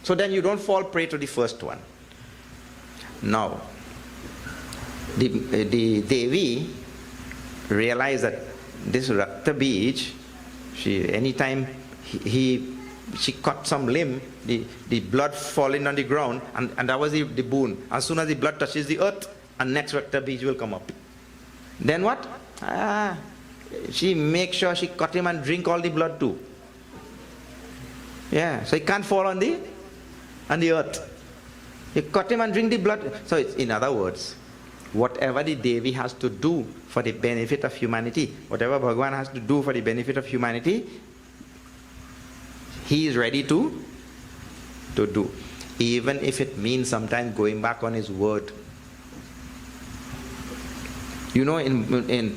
A: So then you don't fall prey to the first one. Now, the Devi realized that this Rakta Bij, anytime she cut some limb, the blood falling on the ground, and that was the boon. As soon as the blood touches the earth, a next Rakta Bij will come up. Then what? She makes sure she cut him and drink all the blood too. Yeah, so he can't fall on the earth. You cut him and drink the blood. So it's, in other words, whatever the Devi has to do for the benefit of humanity, whatever Bhagwan has to do for the benefit of humanity, he is ready to do. Even if it means sometimes going back on his word. You know, in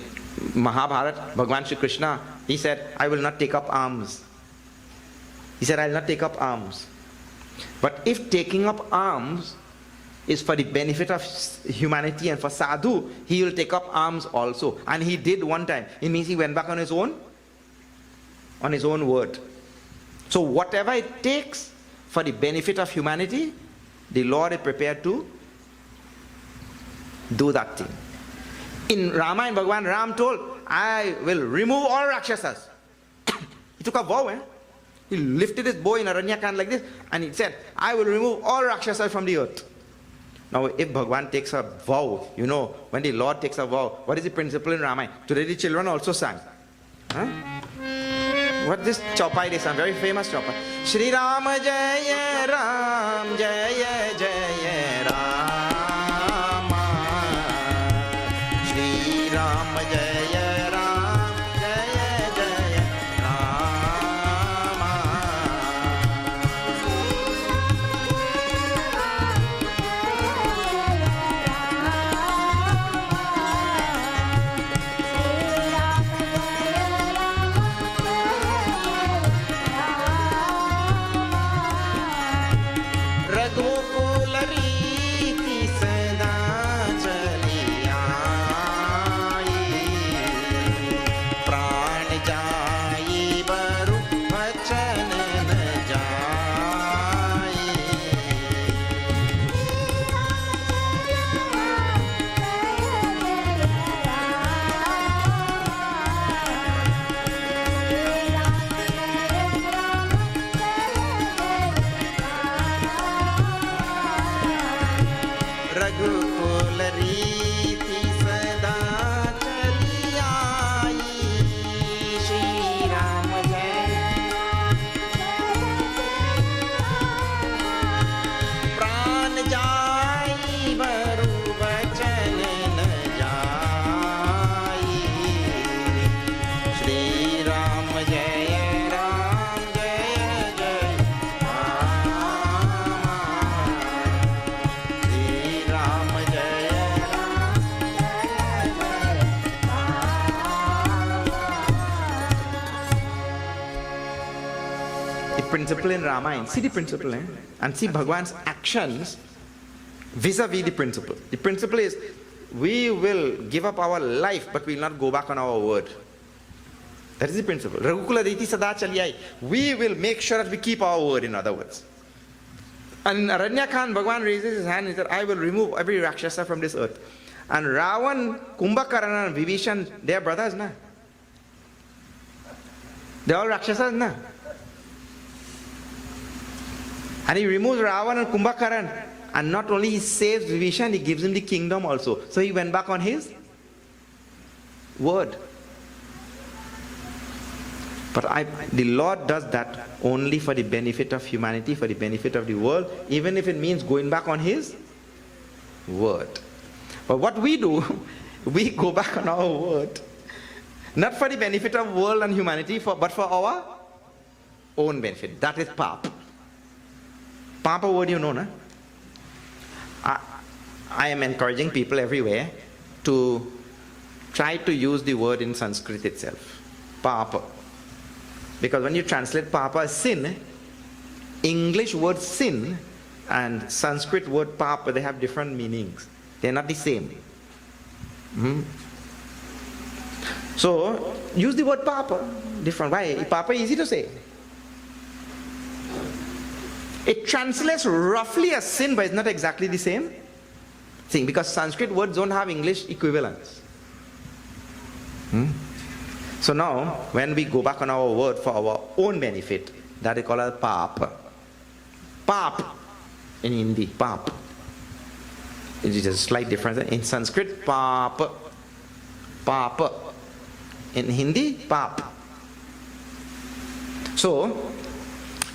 A: Mahabharata, Bhagwan Shri Krishna, he said, I will not take up arms. He said, I will not take up arms. But if taking up arms is for the benefit of humanity and for sadhu, he will take up arms also. And he did one time. It means he went back on his own word. So whatever it takes for the benefit of humanity, the Lord is prepared to do that thing. In Ramayana, Bhagwan Ram told, I will remove all Rakshasas. He took a vow, He lifted his bow in Aranyakan like this, and he said, I will remove all Rakshasas from the earth. Now, if Bhagwan takes a vow, you know, when the Lord takes a vow, what is the principle in Ramayana? Today the children also sang. What this chaupai they sang? Very famous chaupai. Shri Ram Jaya Ram Jaya Jaya Rama. Shri Ram Jaya Ram Jaya Jaya Rama. Raghukul Reeti Sada Chali Aayi, Pran Jaayi Baru Vachan Na Jaayi. Raghukul Reeti Sada Chali Aayi, Shri Ram Jaya Pran Jaayi Baru Vachan Na Jaayi. Shri Ram Jaya Ram Jaya Jaya Rama. Shri Ram Jaya Ram The principle in Ramayana, see the principle, and see Bhagwan's actions vis-a-vis the principle. The principle is, we will give up our life, but we will not go back on our word. That is the principle. Raghukula riti sada chaliyai. We will make sure that we keep our word, in other words. And in Aranyakhan, Bhagavan raises his hand and said, I will remove every Rakshasa from this earth. And Ravan, Kumbhakarna, and Vibhishan, they are brothers, na? They are all Rakshasas, na? And he removes Ravan and Kumbhakarna. And not only he saves Vibhishan, he gives him the kingdom also. So he went back on his word. But the Lord does that only for the benefit of humanity, for the benefit of the world, even if it means going back on his word. But what we do, we go back on our word, not for the benefit of world and humanity, but for our own benefit. That is pap. Papa word you know, na? I am encouraging people everywhere to try to use the word in Sanskrit itself. Papa. Because when you translate papa as sin, English word sin and Sanskrit word papa, they have different meanings. They're not the same. So, use the word papa. Different. Why? Papa is easy to say. It translates roughly as sin, but it's not exactly the same thing, because Sanskrit words don't have English equivalents. So now, when we go back on our word for our own benefit, that is called as pap. Pap in Hindi, pap. It is a slight difference. In Sanskrit, pap. Pap. In Hindi, pap. So,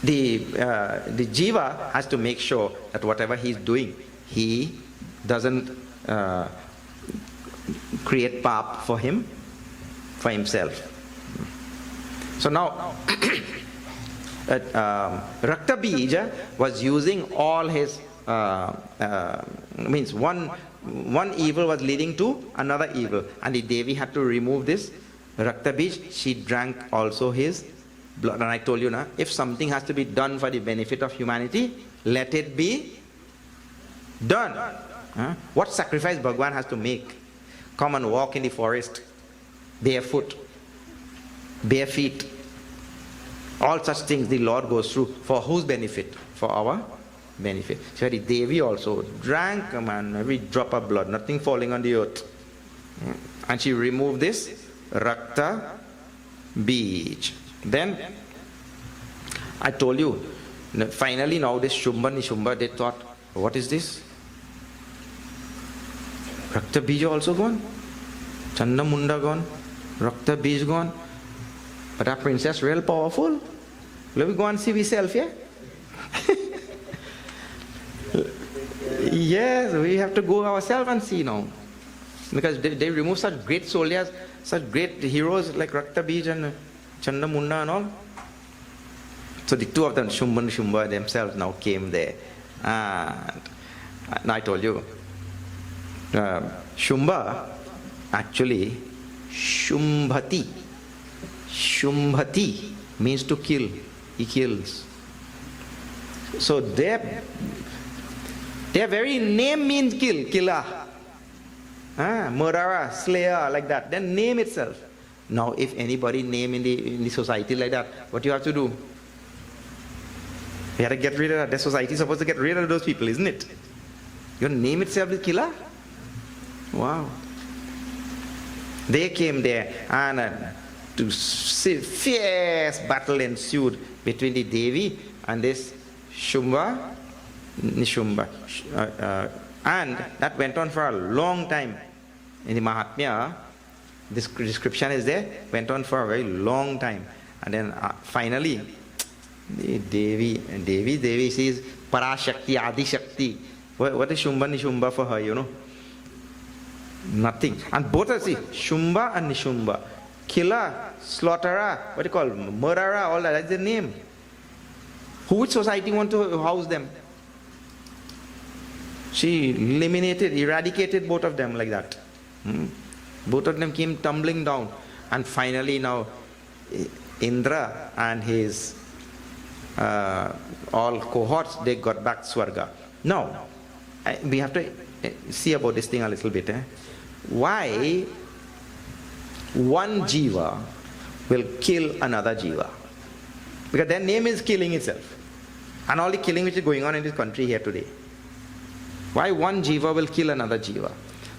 A: the jiva has to make sure that whatever he's doing, he doesn't create pap for him, for himself. So now, Rakta Bija was using all his, means one evil was leading to another evil, and the Devi had to remove this Rakta Bij. She drank also his blood. And I told you, now, if something has to be done for the benefit of humanity, let it be done. What sacrifice Bhagwan has to make? Come and walk in the forest barefoot, bare feet. All such things the Lord goes through. For whose benefit? For our benefit. So the Devi also drank, man, every drop of blood, nothing falling on the earth. And she removed this Rakta Bij. Then, I told you, finally now this Shumbha, Nishumbha, they thought, what is this? Rakta Bij also gone? Chanda Munda gone? Rakta Bij gone? But our princess real powerful. Let me go and see myself, yeah? Yes, we have to go ourselves and see now. Because they remove such great soldiers, such great heroes like Rakta Bij and Chanda Munda and all. So the two of them, Shumbha and Shumbha themselves, now came there. And I told you, Shumbha, actually, Shumbhati. Shumbhati means to kill. He kills. So their very name means kill, killer. Murderer, slayer, like that. Then name itself. Now, if anybody name in the society like that, what you have to do? You have to get rid of that. The society is supposed to get rid of those people, isn't it? Your name itself is killer? Wow. They came there and to see fierce battle ensued between the Devi and this Shumbha, Nishumbha. And that went on for a long time. In the Mahatmya, this description is there, went on for a very long time. And then finally, the Devi says, Parashakti, Adi Shakti. What is Shumbha, Nishumbha for her, you know? Nothing. And both are, see, Shumbha and Nishumbha. Killer, slaughterer, what do you call, murderer, all that, that's their name. Which society want to house them? She eliminated, eradicated both of them like that. Both of them came tumbling down. And finally now, Indra and his all cohorts, they got back Swarga. Now, we have to see about this thing a little bit. Why one jiva will kill another jiva? Because their name is killing itself. And all the killing which is going on in this country here today. Why one jiva will kill another jiva?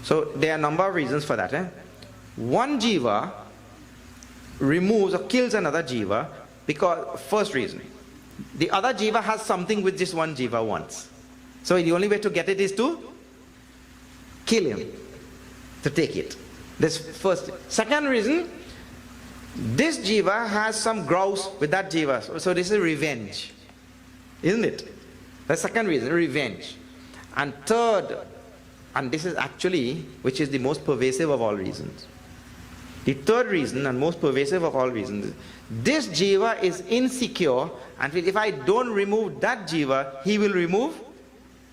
A: So there are a number of reasons for that. One jiva removes or kills another jiva because, first reason, the other jiva has something which this one jiva wants. So the only way to get it is to kill him, to take it. This first. Second reason, this jiva has some grouse with that jiva. So this is revenge. Isn't it? The second reason, revenge. And third, and this is actually, which is the most pervasive of all reasons. The third reason and most pervasive of all reasons, this jiva is insecure, and if I don't remove that jiva, he will remove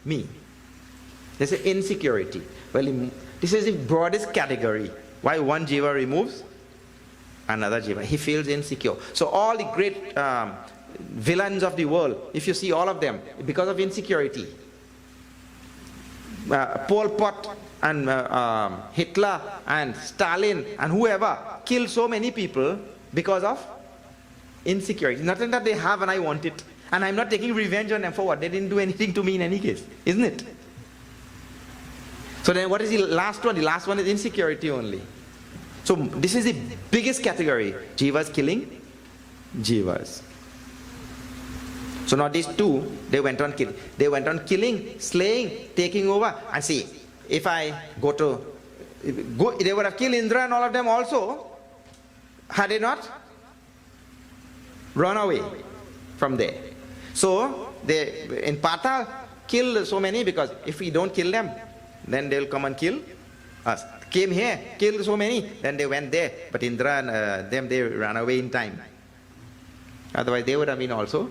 A: me. This is insecurity. Well, this is the broadest category. Why one jiva removes another jiva. He feels insecure. So all the great villains of the world, if you see all of them, because of insecurity. Pol Pot and Hitler and Stalin and whoever killed so many people because of insecurity. Nothing that they have and I want it. And I'm not taking revenge on them for what? They didn't do anything to me in any case. Isn't it? So then what is the last one? The last one is insecurity only. So this is the biggest category. Jivas killing jivas. So now these two, they went on killing. They went on killing, slaying, taking over. And see, if I go, they would have killed Indra and all of them also, had they not run away from there. So they, in Patal, killed so many because if we don't kill them, then they'll come and kill us. Came here, killed so many, then they went there. But Indra and them, they ran away in time. Otherwise, they would have been also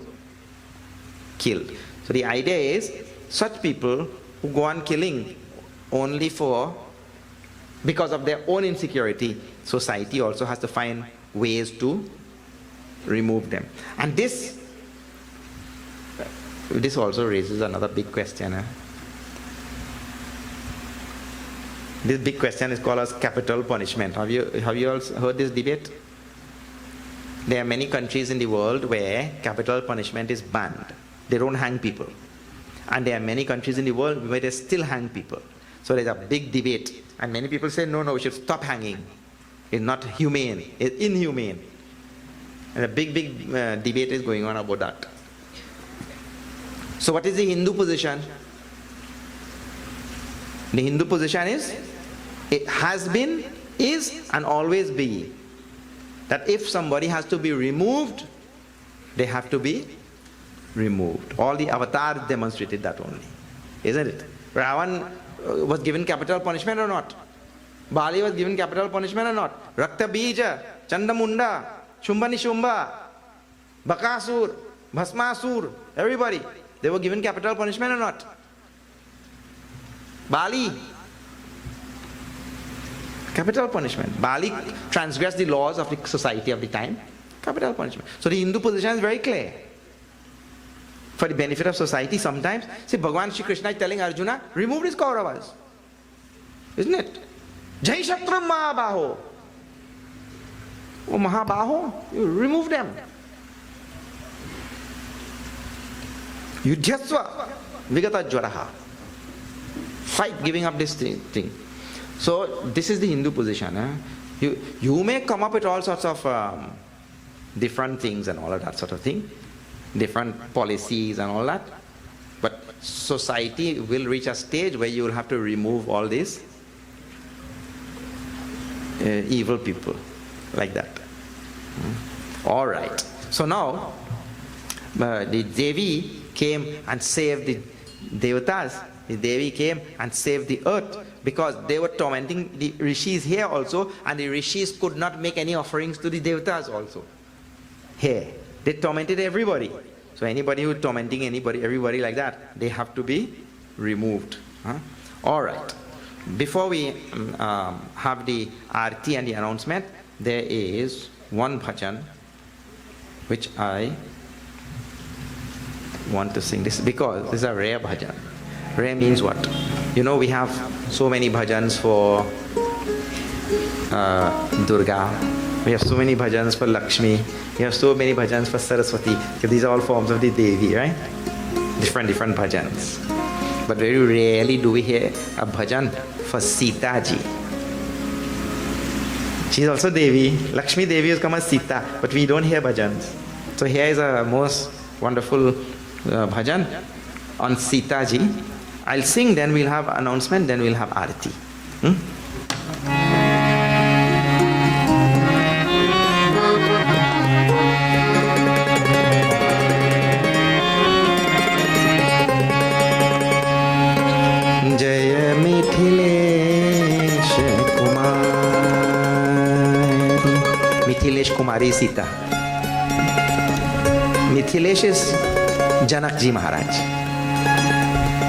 A: killed. So the idea is, such people who go on killing only because of their own insecurity, society also has to find ways to remove them. And this also raises another big question. This big question is called as capital punishment. Have you all heard this debate? There are many countries in the world where capital punishment is banned. They don't hang people. And there are many countries in the world where they still hang people. So there's a big debate. And many people say, no, we should stop hanging. It's not humane. It's inhumane. And a big debate is going on about that. So what is the Hindu position? The Hindu position is, it has been, is, and always be, that if somebody has to be removed, they have to be removed. All the avatars demonstrated that only. Isn't it? Ravan was given capital punishment or not? Bali was given capital punishment or not? Rakta Bija, Chandamunda, Shumbha Nishumbha, Bakasur, Bhasmasur, everybody, they were given capital punishment or not? Bali, capital punishment. Bali transgressed the laws of the society of the time, capital punishment. So the Hindu position is very clear. For the benefit of society, sometimes, see, Bhagavan Shri Krishna is telling Arjuna, remove his Kauravas. Isn't it? Jai Shatram Mahabaho. Oh, Mahabaho, you remove them. Yudhyasva Vigata Jwaraha. Fight giving up this thing. So this is the Hindu position. You may come up with all sorts of different things and all of that sort of thing, different policies and all that, but society will reach a stage where you will have to remove all these evil people like that. All right. So now the Devi came and saved the Devatas. The Devi came and saved the earth because they were tormenting the rishis here also, and the rishis could not make any offerings to the Devatas also. Here. They tormented everybody. So anybody who is tormenting everybody like that, they have to be removed. All right. Before we have the arti and the announcement, there is one bhajan which I want to sing. This because this is a rare bhajan. Rare means what? You know, we have so many bhajans for Durga. We have so many bhajans for Lakshmi. We have so many bhajans for Saraswati. So these are all forms of the Devi, right? Different bhajans. But very rarely do we hear a bhajan for Sita ji. She's also Devi. Lakshmi Devi has come as Sita, but we don't hear bhajans. So here is a most wonderful bhajan on Sita ji. I'll sing, then we'll have announcement, then we'll have arati. जय मिथिलेश कुमारी. Mithilesh Kumari Sita. Mithilesh is Janakji Maharaj.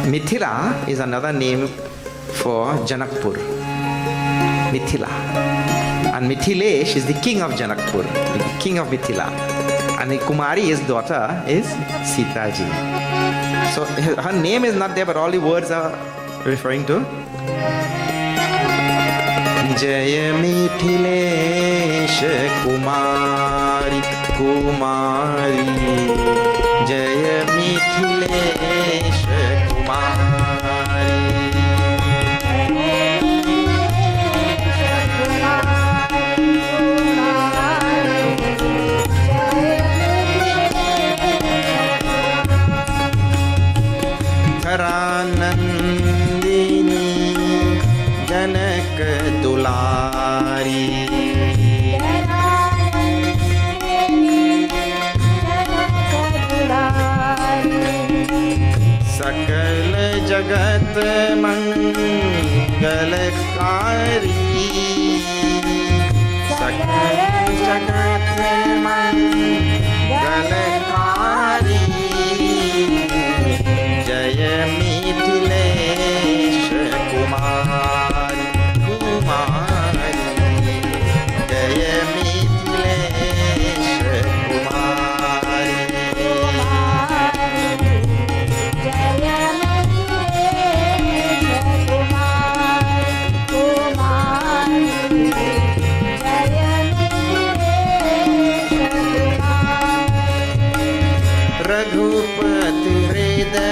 A: Mithila is another name for Janakpur. Mithila. And Mithilesh is the king of Janakpur, the king of Mithila. And the Kumari, his daughter, is Sita ji. So her name is not there, but all the words are referring to Jaya Mithilesh Kumari Kumari Jaya Mithilesh Kumari. Dharanandini Janak Dulari. सकल जगत मंगलकारी. सकल जगत मंगलकारी. जय मिथिलेश कुमारी कुमारी. जय मिथिलेश कुमारी. रघुपति हृदयेश्वरी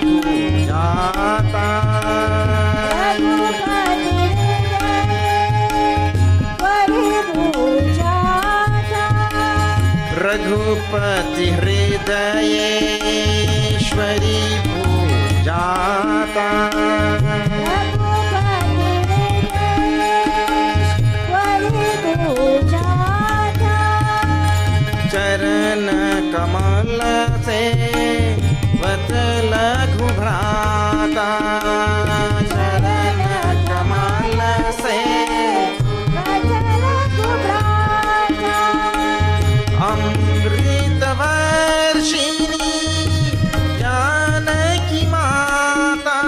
A: भूजाता. रघुपति हृदयेश्वरी भूजाता. चरण कमल से वत लघु भ्राता. चरण कमल से अमृत वर्षिणी जानकी माता.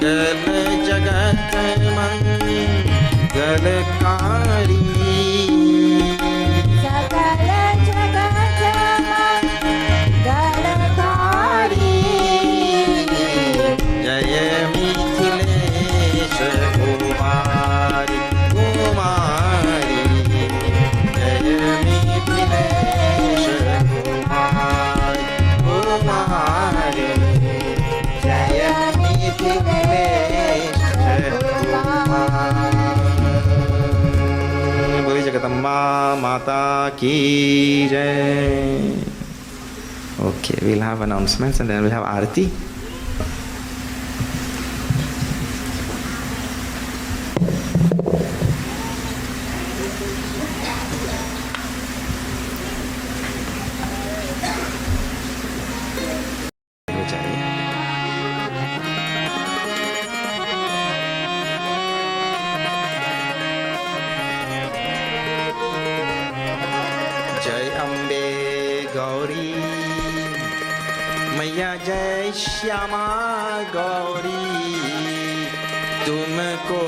C: सकल जगत मंगलकारी
B: सकल जगत मंगलकारी
C: जय मिथिलेश कुमारी कुमारी जय मिथिलेश कुमारी कुमारी जय मिथिलेश कुमारी।
A: बोलिए जगदम्बा माता की जय. Okay, we'll have announcements and then we'll have Aarti. जय अम्बे गौरी मैया जय श्यामा गौरी तुमको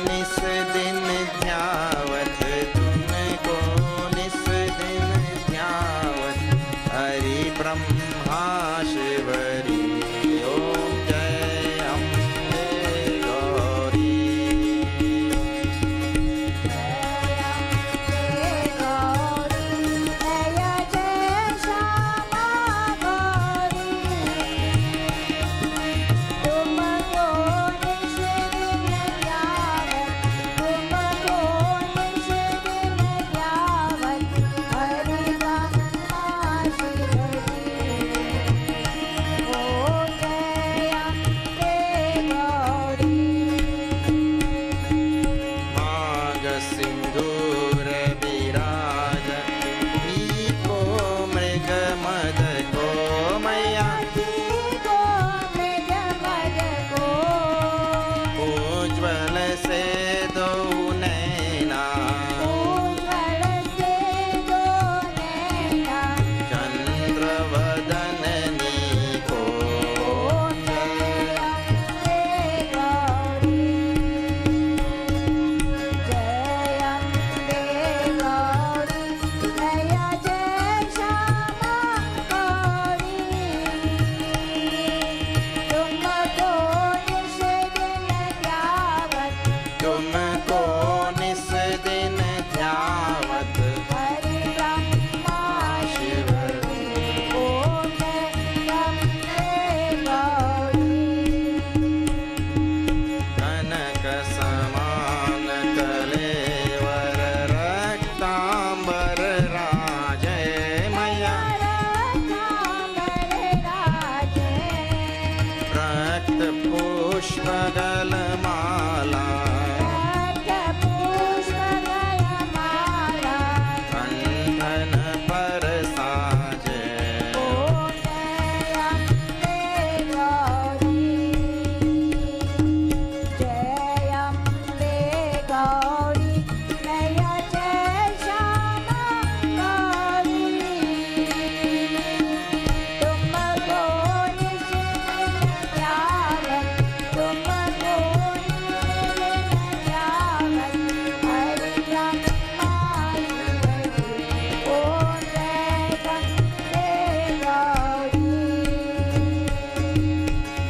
A: निस दिन ध्यावत तुमको निस दिन ध्यावत हरि ब्रह्मा शिवरी ओम जय अम्बे गौरी. माग सिंदूर विराज को मृग मद को मैया उज्ज्वल से दो नैना चंद्र वदननी को तुमको निस दिन ध्यावत कनक समान कलेवर रक्तांबर राजय मैया रक्त पुष्प गलमाला कंठन पर साजे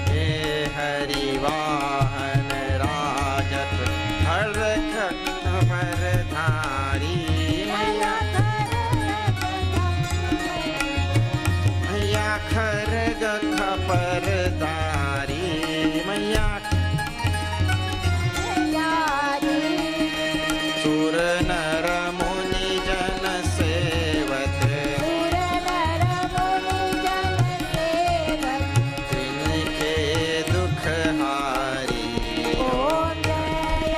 A: हे हरि वाहन राजत हर खबर धारी मैया मैया खरग खपर धारी मैया सुर नर मुनि जन सेवत तिनके दुख हारी
B: जय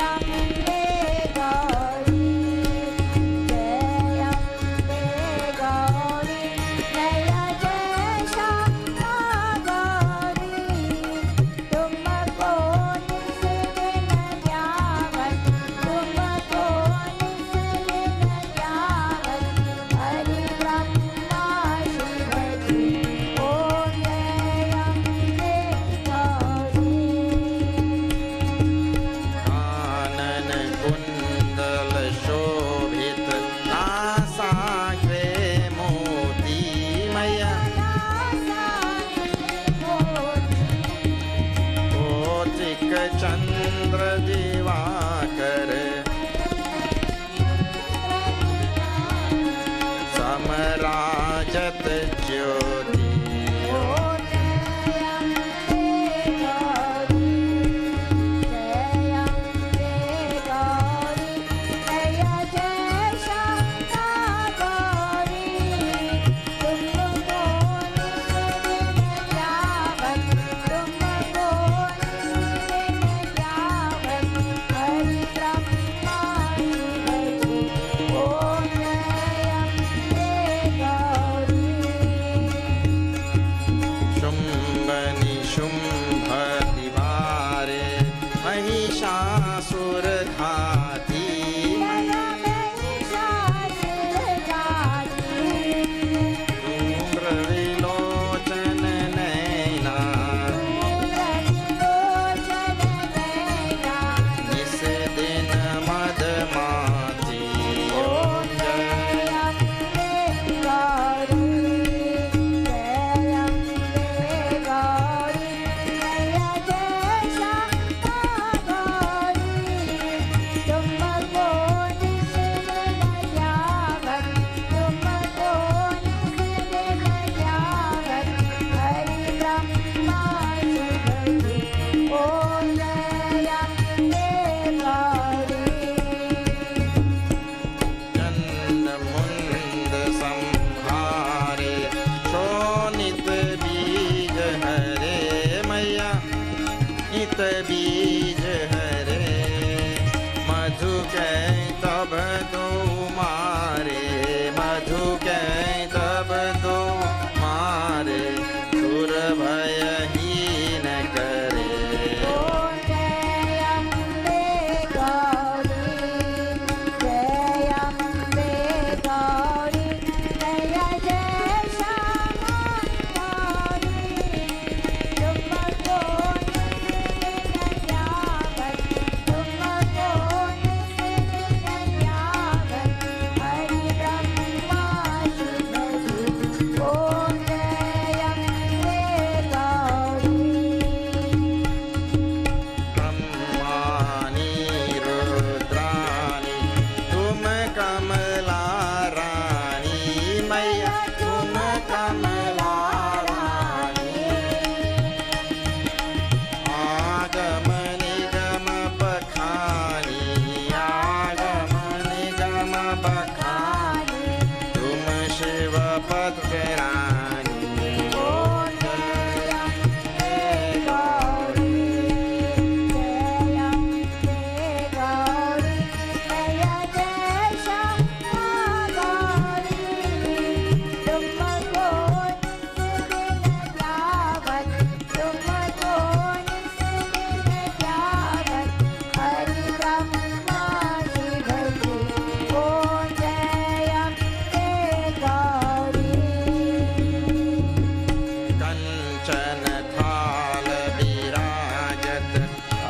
C: कंचन थाल विराजत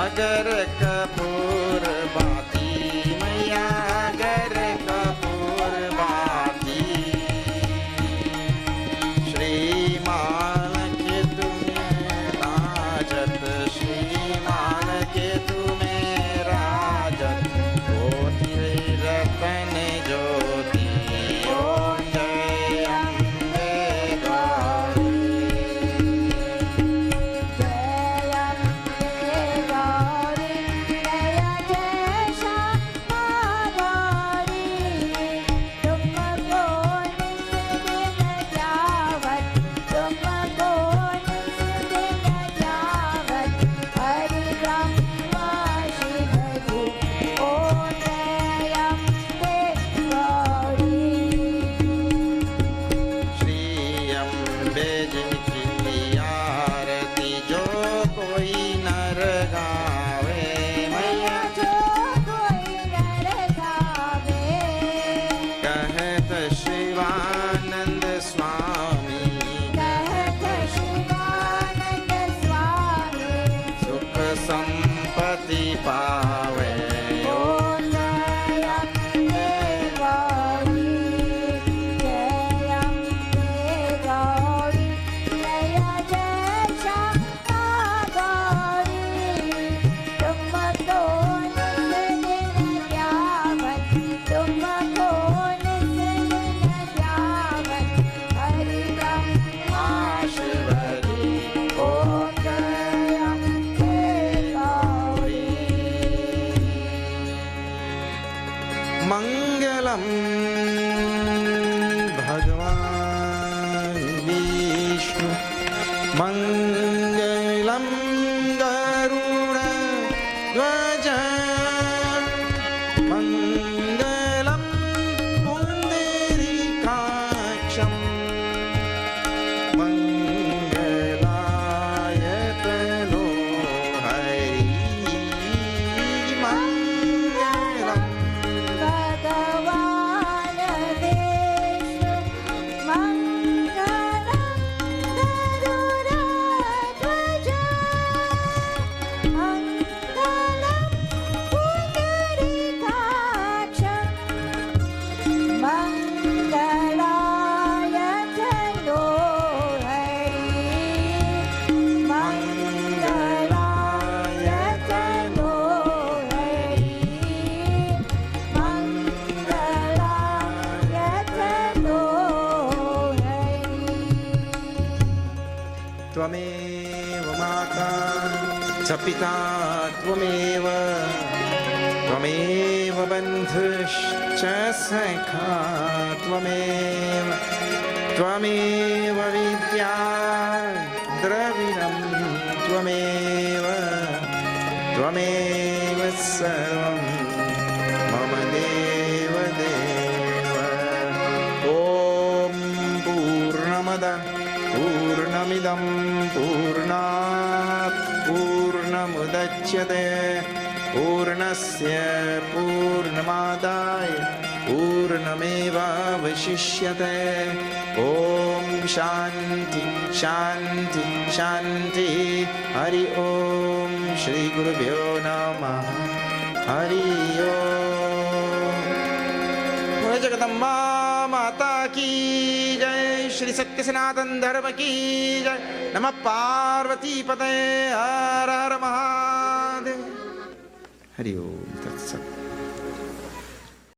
C: अगर कपूर बाती मैया अगर कपूर बाती श्रीमान के तुम्हें राजत श्रीमान के तुम्हें राजत कोटि रतन ज्योति ओम जय अम्बे गौरी
B: जय अम्बे गौरी जय जय श्यामा गौरी तुमको निस दिन जावत तुमको निस दिन जावत हरि ब्रह्मा शिव जी ओम जय अम्बे गौरी
C: श्री अम्बे जिनकी आरती जो कोई नर गावे मैया
B: जो कोई नर गावे
C: कहत शिवानंद स्वामी
B: कहत शिवानंद स्वामी
C: सुख संपत्ति पावे
B: ओम जय अम्बे गौरी जय अम्बे गौरी जय जय श्यामा गौरी तुमको निस दिन जावत तुमको निस दिन जावत हरि ब्रह्मा शिव जी ओम जय अम्बे गौरी
C: मंगलम भगवान विष्णु मंगलम गरुड़ ध्वज मंगलम पुंडरीकाक्षम मंगलाय तनो हरि मंगलम
B: भगवान विष्णु मंगलम गरुड़ध्वज मंगलम पुंडरीकाक्षं मंगलाय तनो हरि मंगलाय तनो हरि मंगलाय तनो हरि
C: त्वमेव माता च पिता त्वमेव त्वमेव बन्धुश्च सखा त्वमेव त्वमेव विद्या द्रविणं त्वमेव त्वमेव सर्वं मम देव देव ॐ पूर्णमद पूर्णमिदं पूर्णात् पूर्णमुदच्यते पूर्णस्य पूर्णमादाय पूर्णमेवावशिष्यते ॐ शान्ति शान्ति शान्ति हरि ॐ श्री गुरुभ्यो नमः हरि ॐ बोलो जगदम्बा माता की जय श्री सत्य सनातन धर्म की जय नमः पार्वती पते हर हर महादेव हरि ओम तत्सत